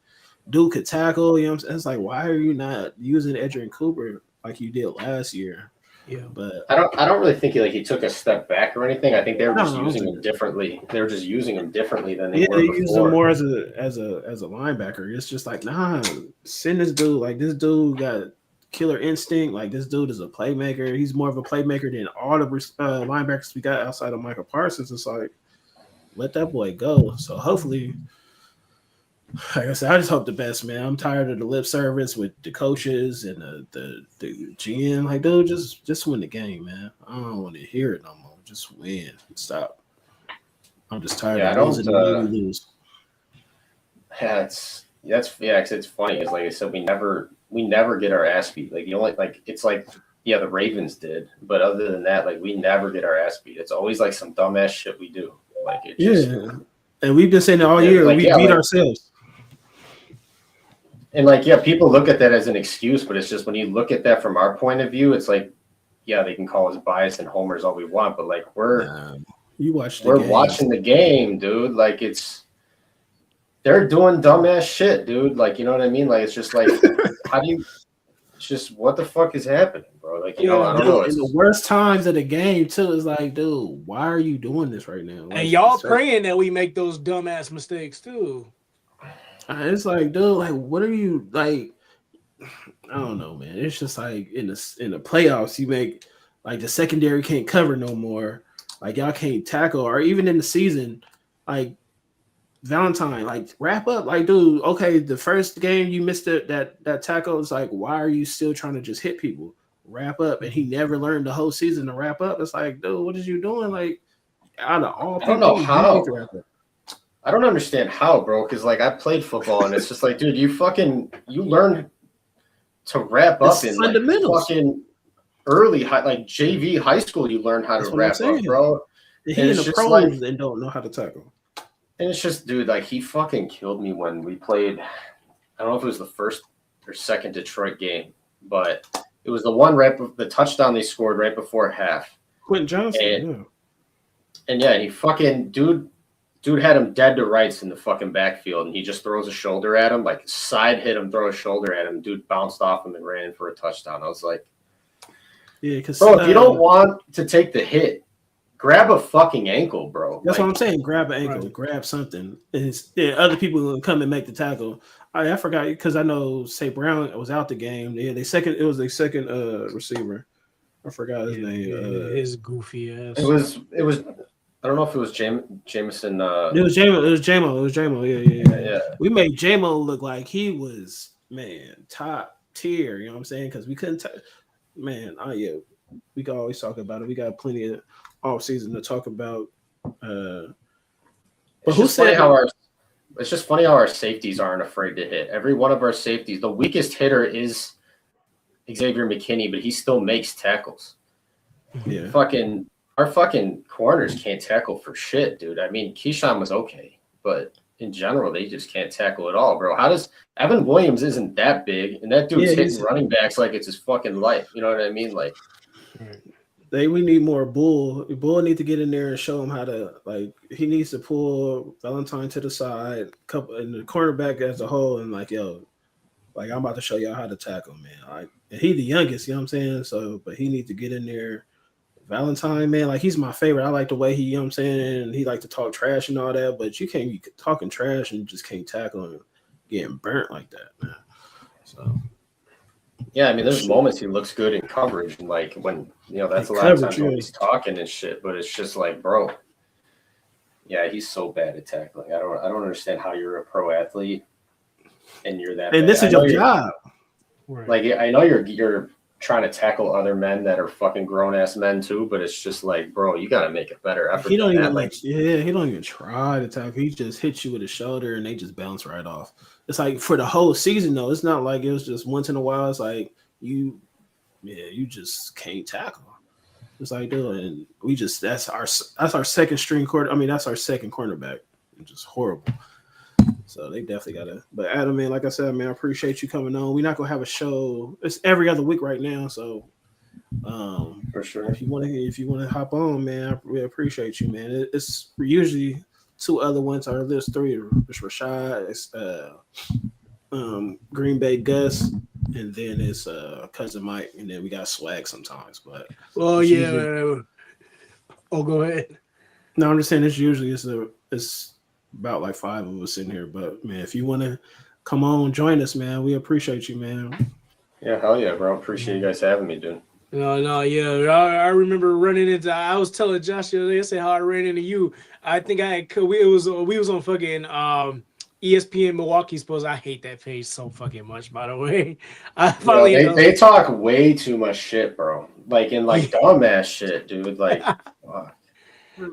dude could tackle. You know what I'm saying? It's like, why are you not using Edrin Cooper like you did last year? Yeah, but I don't really think he took a step back or anything. I think they were just using him differently. They were just using him differently than they were before. They use him more as a linebacker. It's just like, nah, send this dude. Like, this dude got killer instinct. Like, this dude is a playmaker. He's more of a playmaker than all the linebackers we got outside of Michael Parsons. It's like, let that boy go. So hopefully, like I said, I just hope the best, man. I'm tired of the lip service with the coaches and the GM. Like, dude, just win the game, man. I don't want to hear it no more. Just win. Stop. I'm just tired of losing and we lose. Yeah, because it's funny. Because like I said, we never get our ass beat. Like, it's like, yeah, the Ravens did, but other than that, like, we never get our ass beat. It's always like some dumbass shit we do. Like, it just, and we've been saying it all year. Like, we beat ourselves. And like, yeah, people look at that as an excuse, but it's just when you look at that from our point of view, it's like, yeah, they can call us biased and homers all we want, but like we're watching the game, dude. Like they're doing dumbass shit, dude. Like, you know what I mean? Like, it's just like, it's just what the fuck is happening, bro? Like, I don't know. In the worst times of the game too, it's like, dude, why are you doing this right now? Like, and y'all praying that we make those dumbass mistakes too. It's like, dude, like, what are you like? I don't know, man. It's just like in the playoffs, you make like the secondary can't cover no more. Like, y'all can't tackle, or even in the season, like Valentine, like wrap up. Like, dude, okay, the first game you missed that tackle. It's like, why are you still trying to just hit people? Wrap up, and he never learned the whole season to wrap up. It's like, dude, what is you doing? Like, out of all people, I don't know how. I don't understand how, bro, because like I played football and it's just like, dude, you learn to wrap up in like fucking early like JV high school. You learn how to wrap up, bro. He in the pros and don't know how to tackle. And it's just, dude, like he fucking killed me when we played. I don't know if it was the first or second Detroit game, but it was the one the touchdown they scored right before half. Quentin Johnson, and he fucking Dude had him dead to rights in the fucking backfield, and he just throws a shoulder at him, like side hit him, throw a shoulder at him. Dude bounced off him and ran in for a touchdown. I was like, yeah, because bro, if you don't want to take the hit, grab a fucking ankle, bro. That's what I'm saying. Grab an ankle, grab something. And other people will come and make the tackle. I forgot because I know St. Brown was out the game. Yeah, it was their second receiver. I forgot his name. His goofy ass. It was. I don't know if it was Jameson. It was Jamo. Yeah. We made Jamo look like he was, man, top tier. You know what I'm saying? Because we couldn't. We can always talk about it. We got plenty of off season to talk about. But it's just funny how our safeties aren't afraid to hit. Every one of our safeties, the weakest hitter is Xavier McKinney, but he still makes tackles. Yeah. Our fucking corners can't tackle for shit, dude. I mean, Keyshawn was okay, but in general, they just can't tackle at all, bro. How does Evan Williams isn't that big, and that dude's hitting running backs like it's his fucking life. You know what I mean? Like, we need more Bull. Bull needs to get in there and show him how to, like, he needs to pull Valentine to the side, and the cornerback as a whole, and like, yo, like, I'm about to show y'all how to tackle, man. Like, and he the youngest, you know what I'm saying? So, but he needs to get in there, Valentine, man, like he's my favorite. I like the way he, you know what I'm saying, he like to talk trash and all that, but you can't be talking trash and just can't tackle and getting burnt like that, man. So Yeah, I mean, there's moments he looks good in coverage, and like when that's a lot of coverage, times when he's talking and shit. But it's just like, bro, yeah, he's so bad at tackling. I don't understand how you're a pro athlete and you're that. And bad. this is your job. Right. Like I know you're trying to tackle other men that are fucking grown ass men too, but it's just like, bro, you got to make a better effort. He don't than even that. he don't even try to tackle. He just hits you with his shoulder and they just bounce right off. It's like for the whole season though. It's not like it was just once in a while. It's like you just can't tackle. It's like, dude, and we just that's our second string quarter. I mean, that's our second cornerback. It's just horrible. So they definitely gotta. But Adam, man, like I said, man, I appreciate you coming on. We're not gonna have a show. It's every other week right now. So for sure. if you want to hop on, man, we appreciate you, man. It's usually two other ones, or there's three. It's Rashad, it's Green Bay Gus, and then it's cousin Mike, and then we got Swag sometimes. But well, yeah. usually, go ahead. no, I'm just saying it's about like five of us in here. But man, if you want to come on, join us, man. We appreciate you, man. Yeah, hell yeah, bro. Appreciate you guys having me, dude. No, yeah. I remember running into. I was telling Josh the other day, I said how I ran into you. I think we was on fucking ESPN Milwaukee's post. I hate that page so fucking much, by the way. I finally they talk way too much shit, bro. Like in like dumbass shit, dude. Like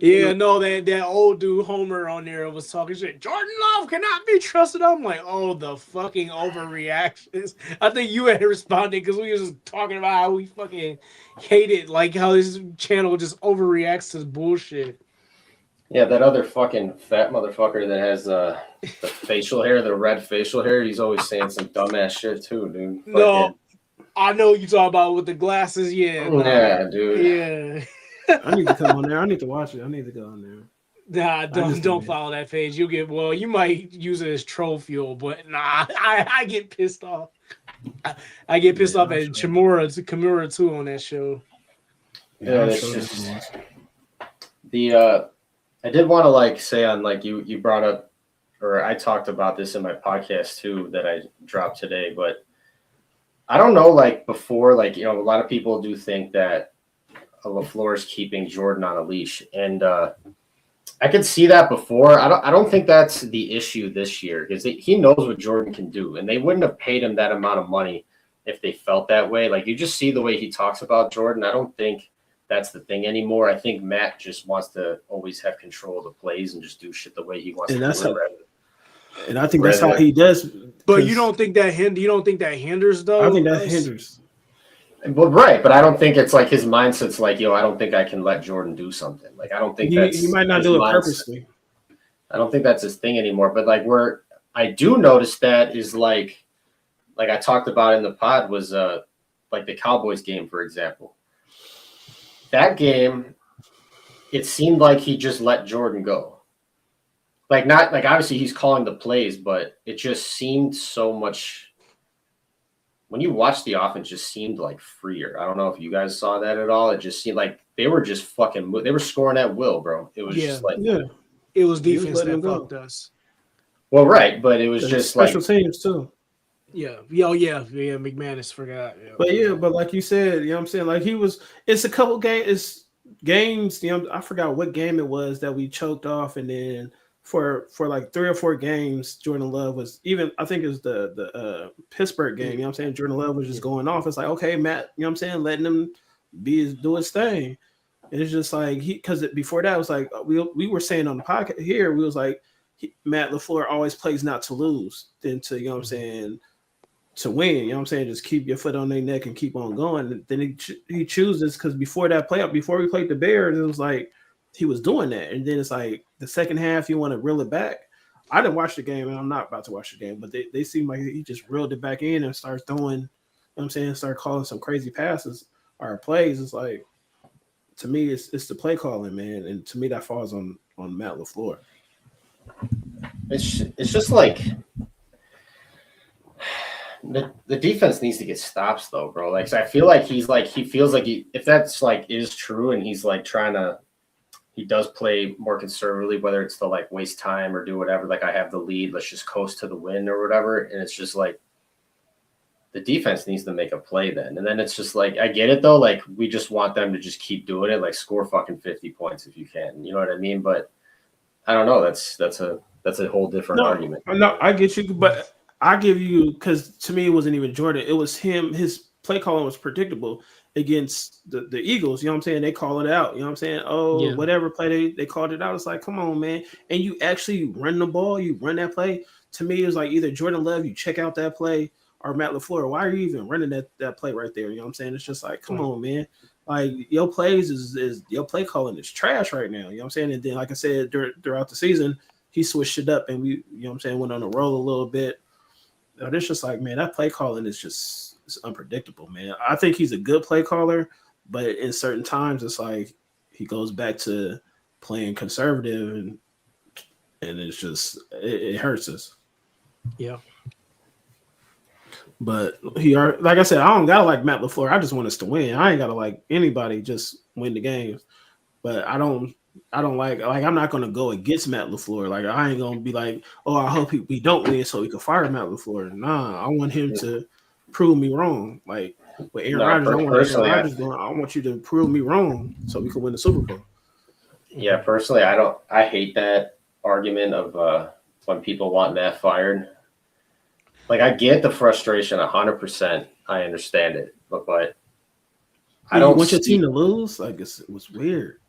yeah, no, that old dude Homer on there was talking shit. Jordan Love cannot be trusted. I'm like, oh, the fucking overreactions. I think you had responded because we was just talking about how we fucking hate it, like how this channel just overreacts to bullshit. Yeah, that other fucking fat motherfucker that has the facial hair, the red facial hair, he's always saying some dumbass shit too, dude. No, I know what you talk about with the glasses. Yeah, yeah, dude. Yeah. I need to come on there. I need to watch it. I need to go on there. Nah, don't follow that page. You might use it as troll fuel, but nah, I get pissed off. I get pissed off at Kimura too on that show. Yeah, it's just I did want to like say on like you brought up, or I talked about this in my podcast too that I dropped today, but I don't know, like before, like a lot of people do think that LaFleur is keeping Jordan on a leash, and I could see that before. I don't think that's the issue this year because he knows what Jordan can do, and they wouldn't have paid him that amount of money if they felt that way. Like you just see the way he talks about Jordan. I don't think that's the thing anymore. I think Matt just wants to always have control of the plays and just do shit the way he wants to do it. And I think that's how he does. But you don't think that hinders though? I think that hinders. Well, right, but I don't think it's like his mindset's like, I don't think I can let Jordan do something. Like I don't think he might not do it purposely. I don't think that's his thing anymore. But like where I do notice that is like I talked about in the pod was like the Cowboys game, for example. That game, it seemed like he just let Jordan go. Like not like obviously he's calling the plays, but it just seemed so much. When you watch the offense, just seemed like freer. I don't know if you guys saw that at all. It just seemed like they were just fucking. They were scoring at will, bro. It was just like it was defense that fucked us. Well, right, but it was just special teams too. Yeah. McManus forgot. Yeah. But like you said, you know what I'm saying? Like it's a couple games, I forgot what game it was that we choked off, and then for like 3 or 4 games, Jordan Love was even, I think it was the Pittsburgh game, you know what I'm saying? Jordan Love was just going off. It's like, okay, Matt, you know what I'm saying? Letting him do his thing. And it's just like, because before that, it was like, we were saying on the podcast here, we was like, Matt LaFleur always plays not to lose than to, you know what I'm saying, to win. You know what I'm saying? Just keep your foot on their neck and keep on going. And then he chooses, because before that playoff, before we played the Bears, it was like, he was doing that. And then it's like the second half, you want to reel it back. I didn't watch the game, and I'm not about to watch the game, but they seem like he just reeled it back in and starts throwing, you know what I'm saying, start calling some crazy passes or plays. It's like, to me, it's the play calling, man. And to me, that falls on Matt LaFleur. It's just like, The defense needs to get stops though, bro. Like, so I feel like he feels like if that's like is true, and he's like he does play more conservatively, whether it's to like waste time or do whatever. Like, I have the lead, let's just coast to the win or whatever. And it's just like the defense needs to make a play then. And then it's just like, I get it though. Like, we just want them to just keep doing it. Like, score fucking 50 points if you can. You know what I mean? But I don't know. That's a whole different argument. No, I get you, but I give you, because to me it wasn't even Jordan. It was him. His play calling was predictable against the Eagles. You know what I'm saying? They call it out. You know what I'm saying? Oh, Yeah. whatever play they called it out. It's like, come on, man. And you actually run the ball. You run that play. To me, it was like either Jordan Love, you check out that play, or Matt LaFleur. Why are you even running that play right there? You know what I'm saying? It's just like, come on, man. Like, your plays is your play calling is trash right now. You know what I'm saying? And then, like I said, throughout the season, he switched it up, and we, you know what I'm saying, went on a roll a little bit. It's just like, man, that play calling is just, it's unpredictable, man. I think he's a good play caller, but in certain times, it's like he goes back to playing conservative, and it's just it hurts us. Yeah. But like I said, I don't gotta like Matt LaFleur. I just want us to win. I ain't gotta like anybody, just win the games. But I don't like I'm not gonna go against Matt LaFleur. Like, I ain't gonna be like, oh, I hope we don't win so we can fire Matt LaFleur. Nah, I want him to prove me wrong. Like with Aaron Rodgers, I want Aaron Rodgers going. I want you to prove me wrong so we can win the Super Bowl. Yeah, personally, I hate that argument of when people want Matt fired. Like, I get the frustration 100%. I understand it, but I don't want your team to lose. Like, it was weird.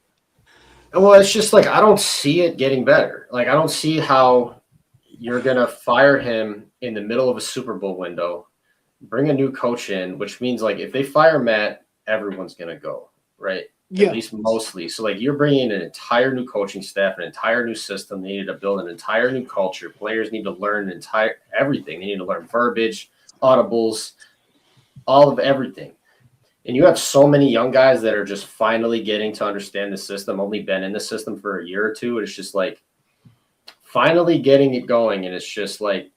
Well, it's just like, I don't see it getting better. Like, I don't see how you're gonna fire him in the middle of a Super Bowl window, bring a new coach in, which means like if they fire Matt, everyone's gonna go, right? Yeah. At least mostly. So like, you're bringing an entire new coaching staff, an entire new system. They need to build an entire new culture. Players need to learn everything. They need to learn verbiage, audibles, all of everything. And you have so many young guys that are just finally getting to understand the system, only been in the system for a year or two. It's just like finally getting it going. And it's just like,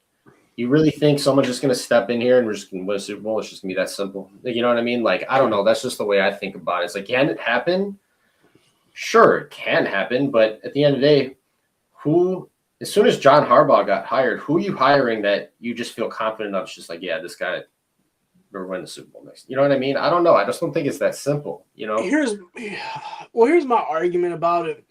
you really think someone's just going to step in here and we're just going to win a Super Bowl? It's just going to be that simple. Like, you know what I mean? Like, I don't know. That's just the way I think about it. It's like, can it happen? Sure, it can happen. But at the end of the day, as soon as John Harbaugh got hired, who are you hiring that you just feel confident of? It's just like, yeah, this guy, we're winning the Super Bowl next. You know what I mean? I don't know. I just don't think it's that simple. You know? Here's my argument about it.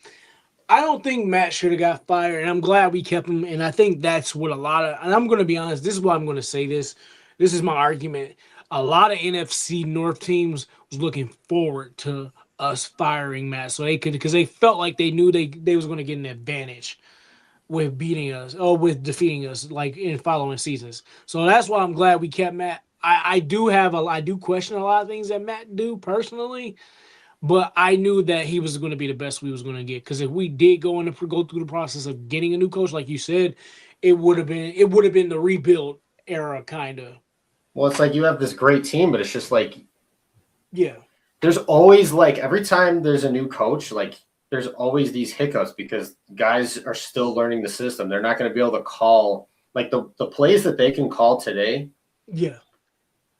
I don't think Matt should have got fired, and I'm glad we kept him. And I think that's what and I'm going to be honest, this is why I'm going to say this. This is my argument. A lot of NFC North teams was looking forward to us firing Matt, so they could, because they felt like they knew they was going to get an advantage with beating us or with defeating us, like in following seasons. So that's why I'm glad we kept Matt. I do question a lot of things that Matt do personally. But I knew that he was going to be the best we was going to get, because if we did go through the process of getting a new coach, like you said, it would have been the rebuild era, kind of. Well, it's like you have this great team, but it's just like, yeah, there's always like every time there's a new coach, like there's always these hiccups because guys are still learning the system. They're not going to be able to call like the plays that they can call today. Yeah,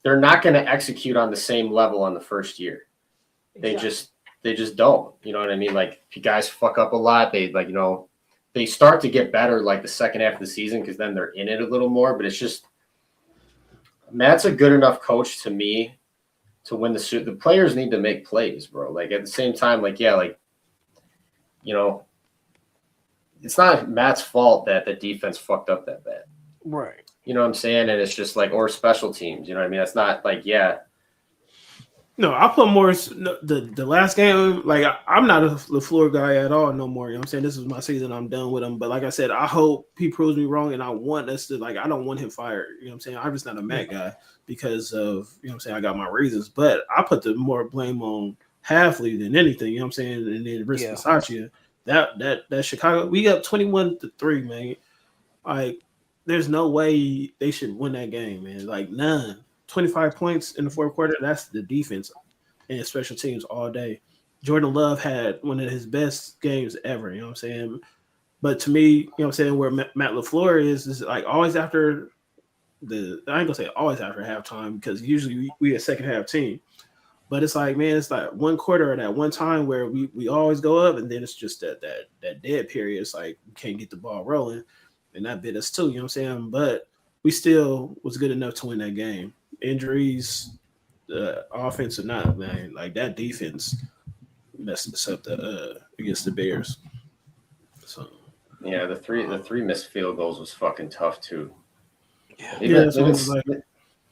they're not going to execute on the same level on the first year. They just don't, you know what I mean? Like, if you guys fuck up a lot, they like, you know, they start to get better like the second half of the season, because then they're in it a little more. But it's just, Matt's a good enough coach to me to win the suit. The players need to make plays, bro. Like, at the same time, like, yeah, like, you know, it's not Matt's fault that the defense fucked up that bad. right. You know what I'm saying? And it's just like, or special teams, you know what I mean? That's not like, yeah. No, I put more the last game. Like, I'm not a LaFleur guy at all no more. You know what I'm saying? This is my season. I'm done with him. But like I said, I hope he proves me wrong, and I want us to, like, I don't want him fired. You know what I'm saying? I'm just not a Matt guy because of, you know what I'm saying, I got my reasons. But I put the more blame on Halfley than anything. You know what I'm saying? And then Rich Bisaccia. That Chicago, we up 21-3, man. Like, there's no way they should win that game, man. Like, none. 25 points in the fourth quarter, that's the defense and special teams all day. Jordan Love had one of his best games ever, you know what I'm saying? But to me, you know what I'm saying, where Matt LaFleur is like always after I ain't gonna say always after halftime because usually we a second half team. But it's like, man, it's like one quarter at that one time where we always go up, and then it's just that dead period. It's like we can't get the ball rolling, and that bit us too. You know what I'm saying? But we still was good enough to win that game. Injuries, offense or not, man, like that defense messed us up against the Bears. So Yeah, the three missed field goals was fucking tough too. Yeah. yeah, that's what it was like.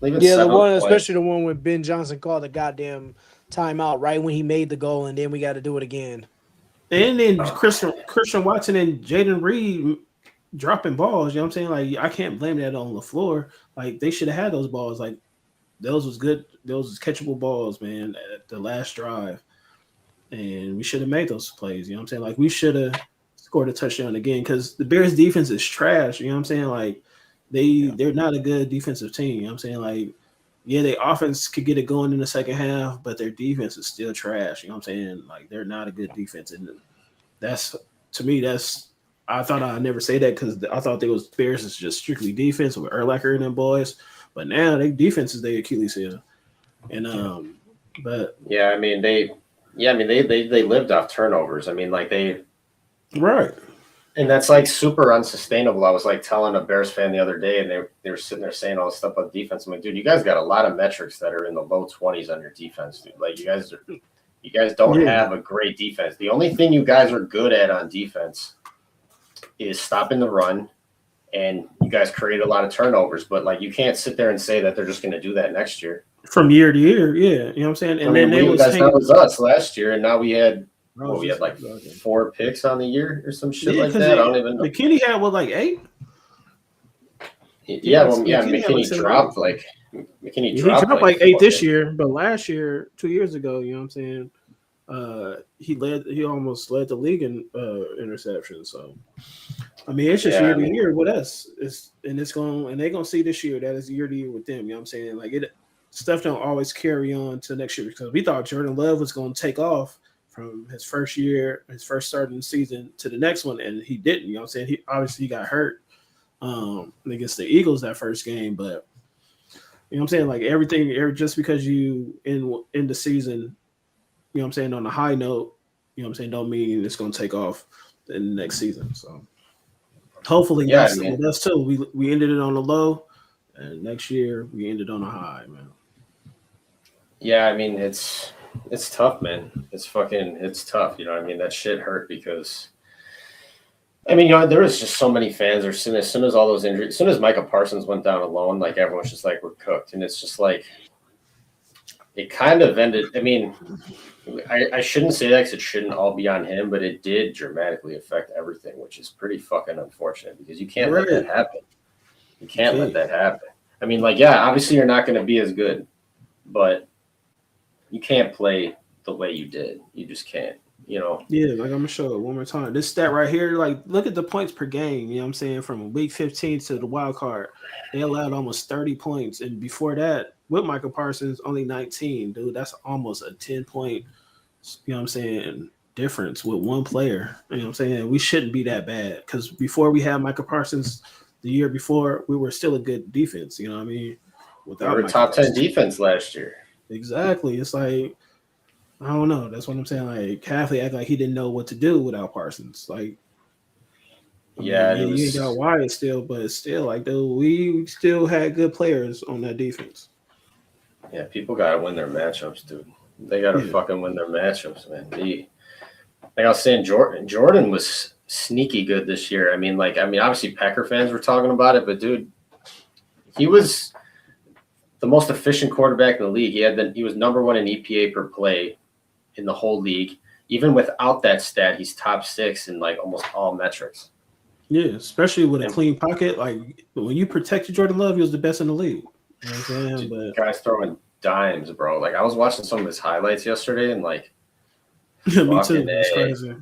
Leaving Yeah, the 7 one, points. especially the one when Ben Johnson called the goddamn timeout right when he made the goal, and then we got to do it again. And then Christian Watson and Jaden Reed dropping balls. You know what I'm saying? Like I can't blame that on LaFleur. Like they should have had those balls. Like those was good. Those was catchable balls, man. At the last drive, and we should have made those plays. You know what I'm saying? Like we should have scored a touchdown again because the Bears defense is trash. You know what I'm saying? Like they're not a good defensive team. You know what I'm saying? Like yeah, their offense could get it going in the second half, but their defense is still trash. You know what I'm saying? Like they're not a good defense, and that's to me. That's I thought I'd never say that because I thought they was Bears is just strictly defense with Urlacher and them boys, but now they defense is their Achilles heel, and but they lived off turnovers. I mean, like right. and that's like super unsustainable. I was like telling a Bears fan the other day, and they were sitting there saying all this stuff about defense. I'm like, dude, you guys got a lot of metrics that are in the low 20s on your defense, dude. Like you guys don't have a great defense. The only thing you guys are good at on defense is stopping the run, and you guys create a lot of turnovers. But like you can't sit there and say that they're just going to do that next year. From year to year, yeah, you know what I'm saying. And then they was that was us last year, and now we had. Well, we had like 4 picks on the year or some shit like that. I don't even know. McKinney had like 8. McKinney dropped like he dropped like 8 this year, but last year, 2 years ago, you know what I'm saying. He almost led the league in interceptions. So I mean, it's just year to year with us. They're gonna see this year that is year to year with them. You know what I'm saying? Like stuff don't always carry on to next year because we thought Jordan Love was gonna take off from his first year, his first starting season to the next one, and he didn't. You know what I'm saying? He obviously got hurt against the Eagles that first game, but you know what I'm saying? Like everything, just because you in the season, you know what I'm saying, on a high note, you know what I'm saying, don't mean it's going to take off in the next season. So hopefully that's with us too. We ended it on the low, and next year we ended on a high, man. Yeah, I mean it's tough, man. It's tough. You know what I mean? That shit hurt because I mean, there was just so many fans as soon as all those injuries, as soon as Micah Parsons went down alone, like everyone's just like, we're cooked. And it's just like it kind of ended. I mean, I shouldn't say that because it shouldn't all be on him, but it did dramatically affect everything, which is pretty fucking unfortunate because you can't let that happen. You can't let that happen. I mean, like, yeah, obviously you're not going to be as good, but you can't play the way you did. You just can't, you know. Yeah, like I'm gonna show it one more time. This stat right here, like look at the points per game. You know what I'm saying? From week 15 to the wild card, they allowed almost 30 points, and before that, with Michael Parsons, only 19. Dude, that's almost a 10-point. You know what I'm saying? Difference with one player. You know what I'm saying? We shouldn't be that bad because before we had Michael Parsons, the year before, we were still a good defense. You know what I mean? Without we were top 10 defense last year. Exactly. It's like, I don't know. That's what I'm saying. Like, Halfley act like he didn't know what to do without Parsons. Like, you ain't got Wyatt still, but it's still like, dude, we still had good players on that defense. Yeah, people got to win their matchups, dude. They got to fucking win their matchups, man. Like I was saying, Jordan was sneaky good this year. I mean, obviously Packer fans were talking about it, but dude, he was the most efficient quarterback in the league. He was number one in EPA per play in the whole league. Even without that stat, he's top 6 in like almost all metrics. Yeah, especially with a clean pocket. Like when you protected Jordan Love, he was the best in the league. You know what I'm saying? But guys throwing dimes, bro. Like I was watching some of his highlights yesterday, and like, yeah, me too. It's crazy.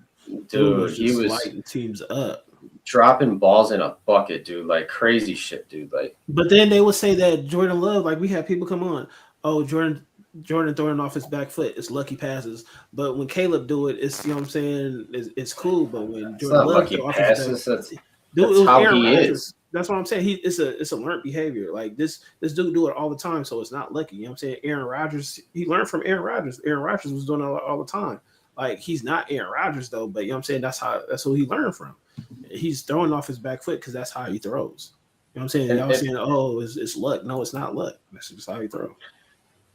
Dude, he was lighting teams up, dropping balls in a bucket, dude. Like crazy shit, dude. Like, but then they would say that Jordan Love, like we had people come on, oh Jordan throwing off his back foot, it's lucky passes. But when Caleb do it, it's, you know what I'm saying, it's cool. But when Jordan Love lucky passes, that's how he is. That's what I'm saying. It's a learned behavior. Like this dude do it all the time, so it's not lucky. You know what I'm saying? Aaron Rodgers, he learned from Aaron Rodgers. Aaron Rodgers was doing it all the time. Like he's not Aaron Rodgers though, but you know what I'm saying? That's who he learned from. He's throwing off his back foot because that's how he throws. You know what I'm saying? Y'all saying, oh, it's luck. No, it's not luck. That's just how he throws.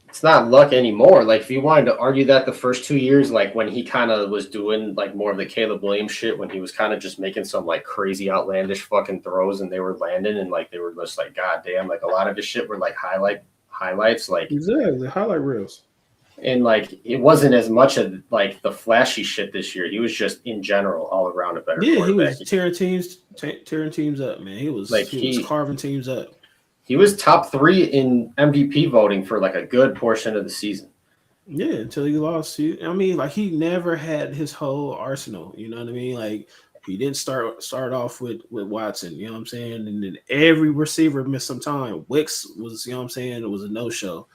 It's not luck anymore. Like if you wanted to argue that the first 2 years, like when he kind of was doing like more of the Caleb Williams shit, when he was kind of just making some like crazy outlandish fucking throws and they were landing and like they were just like, God damn, like a lot of his shit were like highlights, like exactly highlight reels. And like it wasn't as much of like the flashy shit this year. He was just in general all around a better. Yeah, he was tearing teams up, man. He was carving teams up. He was top 3 in MVP voting for like a good portion of the season. Yeah, until he lost. I mean, like he never had his whole arsenal. You know what I mean? Like he didn't start off with Watson. You know what I'm saying? And then every receiver missed some time. Wicks was, you know what I'm saying? It was a no show.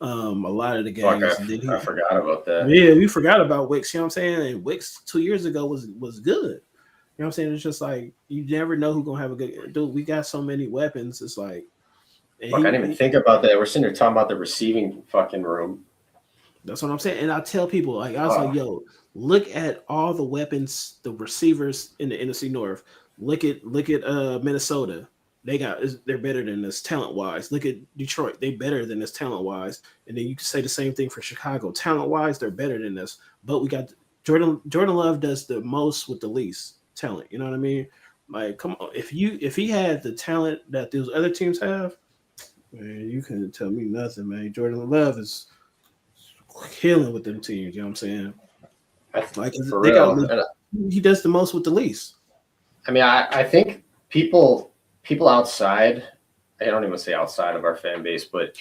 A lot of the games. I forgot about that. Yeah, we forgot about Wicks. You know what I'm saying? And Wicks 2 years ago was good. You know what I'm saying? It's just like you never know who's gonna have a good dude. We got so many weapons. It's like I didn't even think about that. We're sitting here talking about the receiving fucking room. That's what I'm saying. And I tell people, like, I was like, yo, look at all the weapons, the receivers in the NFC North. Look at Minnesota. They're better than us talent wise. Look at Detroit. They better than us talent wise. And then you can say the same thing for Chicago. Talent wise, they're better than us. But we got Jordan Love does the most with the least talent. You know what I mean? Like, come on. If he had the talent that those other teams have, man, you couldn't tell me nothing, man. Jordan Love is killing with them teams. You know what I'm saying? Like for real. He does the most with the least. I mean, I think people outside, I don't even say outside of our fan base, but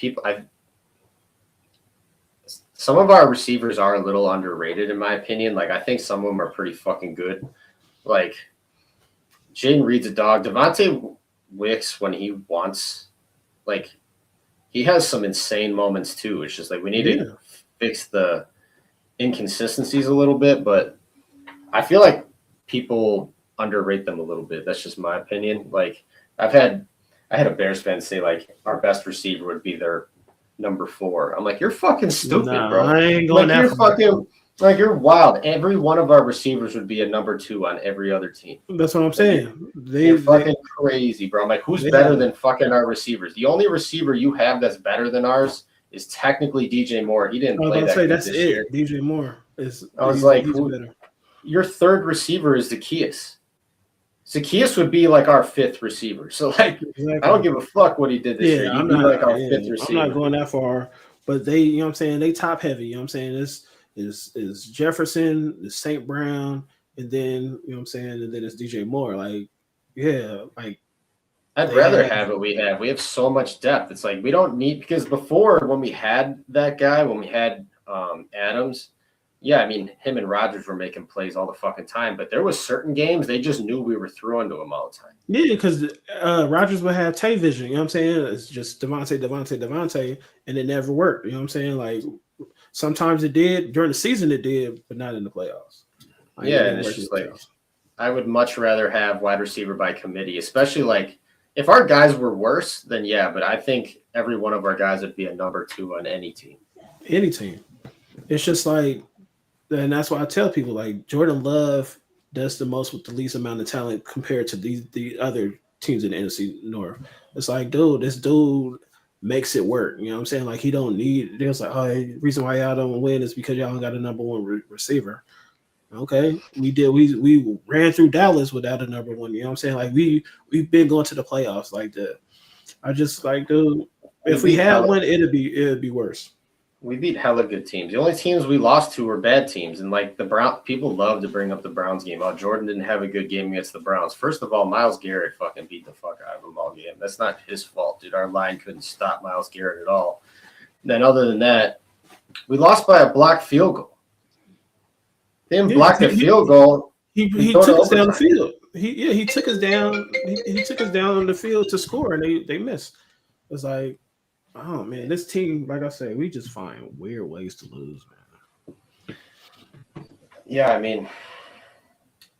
some of our receivers are a little underrated in my opinion. Like I think some of them are pretty fucking good. Like Jaden Reed's a dog. Devontae Wicks, when he wants, like he has some insane moments too. It's just like we need to fix the inconsistencies a little bit, but I feel like people underrate them a little bit. That's just my opinion. Like I had a Bears fan say like our best receiver would be their number 4. I'm like, you're fucking stupid, bro. I ain't going like, you're fucking like you're wild. Every one of our receivers would be a number 2 on every other team. That's what I'm saying. They're fucking crazy, bro. I'm like, who's better than fucking our receivers? The only receiver you have that's better than ours is technically DJ Moore. He didn't play that good this year. DJ Moore is. I was like, your third receiver is Zacchaeus. Zacchaeus would be like our 5th receiver. So like, exactly. I don't give a fuck what he did this year. He'd be like our 5th receiver. I'm not going that far, but they, you know what I'm saying? They top heavy. You know what I'm saying? This is Jefferson, is St. Brown, and then you know what I'm saying, and then it's DJ Moore. Like, yeah, like. I'd rather have what we have. We have so much depth. It's like we don't need, because before when we had that guy, when we had Adams, yeah, I mean him and Rodgers were making plays all the fucking time, but there was certain games they just knew we were throwing to him all the time. Yeah, because Rodgers would have Tay vision. You know what I'm saying? It's just Devontae, and it never worked. You know what I'm saying? Like sometimes it did during the season, it did, but not in the playoffs. And it's just like I would much rather have wide receiver by committee, especially like. If our guys were worse, then yeah, but I think every one of our guys would be a number 2 on any team. Any team. It's just like, and that's why I tell people like Jordan Love does the most with the least amount of talent compared to the other teams in the NFC North. It's like, dude, this dude makes it work. You know what I'm saying? Like he don't need. It's like, oh, the reason why y'all don't win is because y'all don't got a number 1 receiver. Okay, we did. We ran through Dallas without a number 1. You know what I'm saying? Like we've been going to the playoffs like that. I just like, dude, if we had one, it'd be worse. We beat hella good teams. The only teams we lost to were bad teams, and like the Brown people love to bring up the Browns game. Oh, Jordan didn't have a good game against the Browns. First of all, Myles Garrett fucking beat the fuck out of them all game. That's not his fault, dude. Our line couldn't stop Myles Garrett at all. And then other than that, we lost by a blocked field goal. They didn't block the field goal. He took us down the field. He took us down. He took us down on the field to score, and they missed. It's like, oh man, this team, like I said, we just find weird ways to lose, man. Yeah, I mean,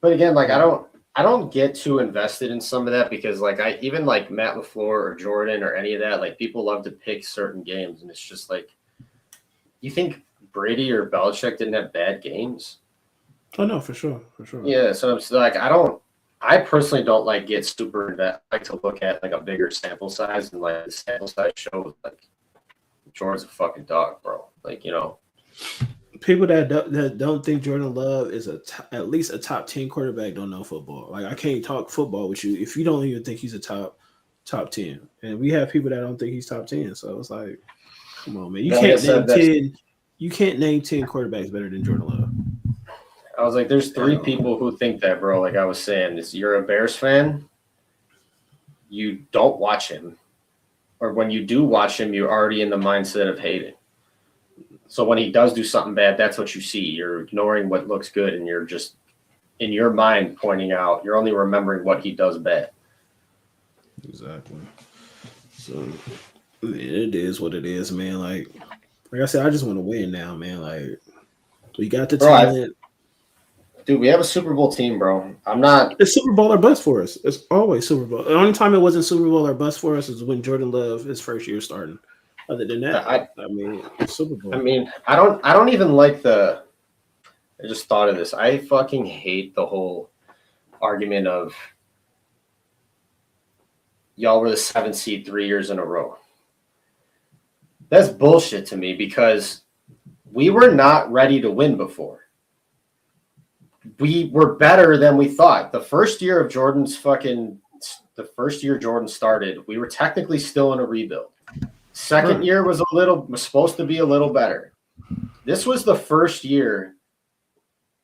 but again, like I I don't get too invested in some of that because like I even like Matt LaFleur or Jordan or any of that, like people love to pick certain games, and it's just like you think Brady or Belichick didn't have bad games. Oh no, for sure. Yeah, so I'm still like I personally don't like get super that I like to look at like a bigger sample size, and like the sample size shows like Jordan's a fucking dog, bro. Like, you know. People that don't think Jordan Love is at least a top 10 quarterback don't know football. Like I can't talk football with you if you don't even think he's a top 10. And we have people that don't think he's top 10. So it's like, come on, man. You can't name 10. You can't name 10 quarterbacks better than Jordan Love. I was like, there's 3 people who think that, bro. Like I was saying, you're a Bears fan, you don't watch him. Or when you do watch him, you're already in the mindset of hating. So when he does do something bad, that's what you see. You're ignoring what looks good, and you're just in your mind pointing out. You're only remembering what he does bad. Exactly. So it is what it is, man. Like I said, I just want to win now, man. Like we got the talent. Dude, we have a Super Bowl team, bro. I'm not. It's Super Bowl or bust for us. It's always Super Bowl. The only time it wasn't Super Bowl or bust for us is when Jordan Love his first year starting. Other than that, I mean, Super Bowl. I mean, I don't even like I just thought of this. I fucking hate the whole argument of y'all were the 7th seed 3 years in a row. That's bullshit to me because we were not ready to win before. We were better than we thought. The first year Jordan started, we were technically still in a rebuild. Second year was supposed to be a little better. This was the first year,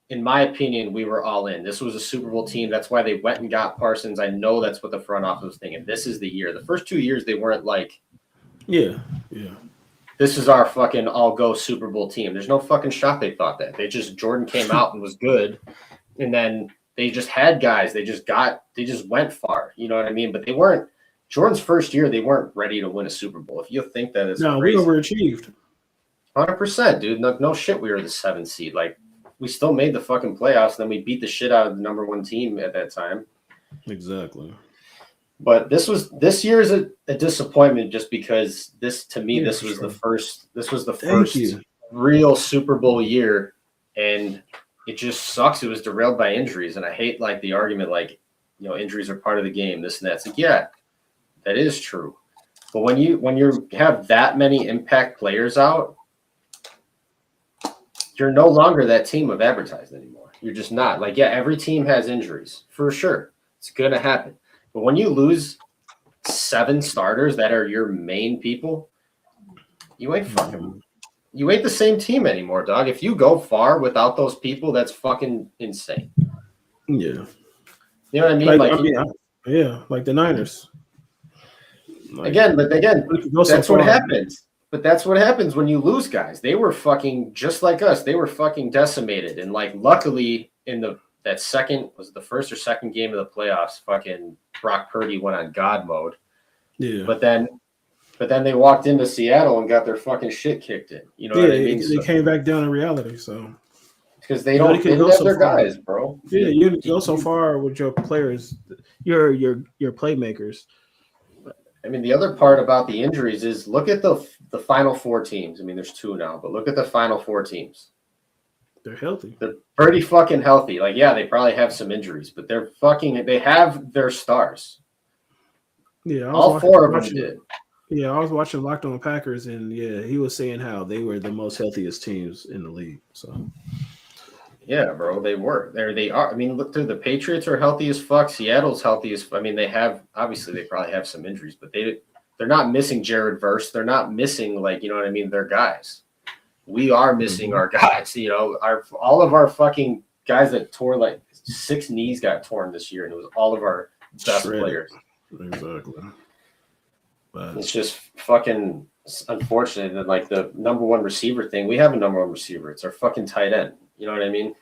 in my opinion, we were all in. This was a Super Bowl team. That's why they went and got Parsons. I know that's what the front office was thinking. This is the year. The first 2 years, they weren't like, yeah. This is our fucking all-go Super Bowl team. There's no fucking shot they thought that. Jordan came out and was good, and then they just had guys. They just went far. You know what I mean? But they weren't. Jordan's first year, they weren't ready to win a Super Bowl. If you think that, it's crazy. We overachieved. 100%, dude. No shit. We were the 7th seed. Like we still made the fucking playoffs. And then we beat the shit out of the number 1 team at that time. Exactly. But this year is a disappointment just because this was the first real Super Bowl year, and it just sucks. It was derailed by injuries, and I hate like the argument like, you know, injuries are part of the game, this and that. It's like, yeah, that is true. But when you have that many impact players out, you're no longer that team of advertised anymore. You're just not. Like, yeah, every team has injuries for sure. It's gonna happen. But when you lose 7 starters that are your main people, you ain't the same team anymore, dog. If you go far without those people, that's fucking insane. Yeah. You know what I mean? Like the Niners. Again, that's what happens. But that's what happens when you lose guys. They were fucking just like us. They were fucking decimated. And like, luckily that was the first or second game of the playoffs, fucking Brock Purdy went on God mode. Yeah. But then they walked into Seattle and got their fucking shit kicked in. You know what I mean? They came back down in reality. So because they don't have their guys, bro. Yeah, you go so far with your players, your playmakers. I mean, the other part about the injuries is look at the final 4 teams. I mean, there's 2 now, but look at the final 4 teams. They're healthy. They're pretty fucking healthy. Like, yeah, they probably have some injuries, but they have their stars. Yeah, all 4 of them did. Yeah, I was watching Locked On Packers, and yeah, he was saying how they were the most healthiest teams in the league. So, yeah, bro, they were. They are. I mean, look through the Patriots are healthy as fuck. Seattle's healthy as. I mean, they probably have some injuries, but they're not missing Jared Verse. They're not missing you know what I mean. They're guys. We are missing our guys. You know, all of our fucking guys that tore 6 knees got torn this year, and it was all of our best players. Exactly. But it's just fucking unfortunate that the number 1 receiver thing. We have a number 1 receiver. It's our fucking tight end. You know what I mean?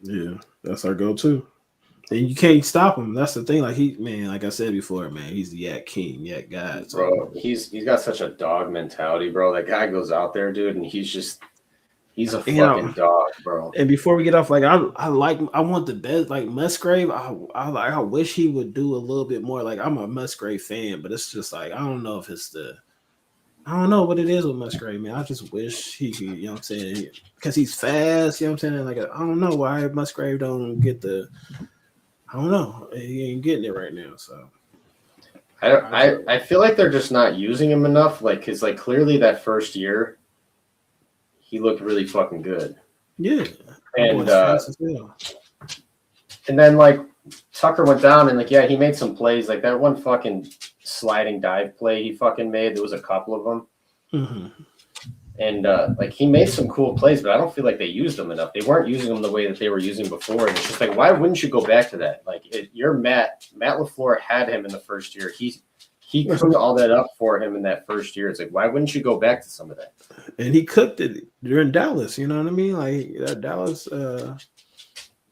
Yeah, that's our go-to. And you can't stop him. That's the thing. Like I said before, man, he's the yak king, yak guy. So. Bro, he's got such a dog mentality, bro. That guy goes out there, dude, and he's just He's a You know, fucking dog, bro. and before we get off, like I want the best, like Musgrave. I wish he would do a little bit more. Like I'm a Musgrave fan, but it's just like I don't know if it's the I don't know what it is with Musgrave, man. I just wish he could, you know what I'm saying, because he's fast. You know what I'm saying? Like I don't know why Musgrave don't get the. I don't know. He ain't getting it right now. So I feel like they're just not using him enough. Like, cause like clearly that first year, he looked really fucking good. yeah, And fast as hell. and then like Tucker went down and like yeah, he made some plays. Like that one fucking sliding dive play he fucking made. There was a couple of them. Mm-hmm. And like he made some cool plays, but I don't feel like they used them enough. They weren't using them the way that they were using before. And it's just like, why wouldn't you go back to that? Like you're Matt LaFleur had him in the first year. He cooked all that up for him in that first year. It's like, why wouldn't you go back to some of that? And he cooked it during Dallas. You know what I mean? Like that Dallas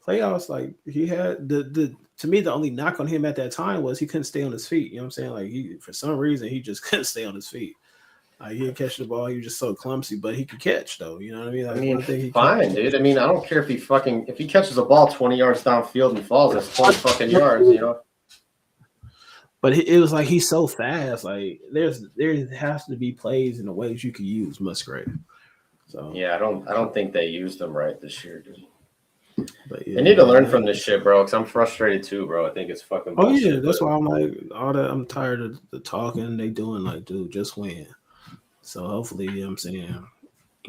playoffs. Like he had the to me the only knock on him at that time was he couldn't stay on his feet. You know what I'm saying? Like he for some reason he just couldn't stay on his feet. He didn't catch the ball. He was just so clumsy, but he could catch though. You know what I mean? Like, I mean, one thing he fine, dude. I mean, I don't care if he catches a ball 20 yards downfield and falls. That's 20 fucking yards, you know. But it was like he's so fast. Like there has to be plays and the ways you can use Musgrave. So yeah, I don't think they used them right this year, dude. But yeah, they need to learn from this shit, bro. Because I'm frustrated too, bro. I think it's fucking. Oh bullshit, yeah, that's why I'm like all that. I'm tired of the talking they doing. Like, dude, just win. So hopefully, you know what I'm saying.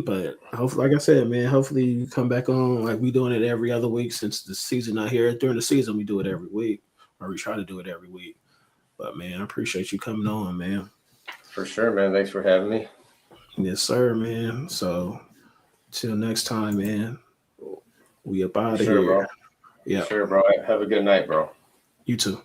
But hopefully, like I said, man, hopefully you come back on like we doing it every other week since the season not here. During the season, we do it every week, or we try to do it every week. But man, I appreciate you coming on, man. For sure, man. Thanks for having me. Yes, sir, man. So till next time, man. We up out of here. Bro. Yeah. Sure, bro. Have a good night, bro. You too.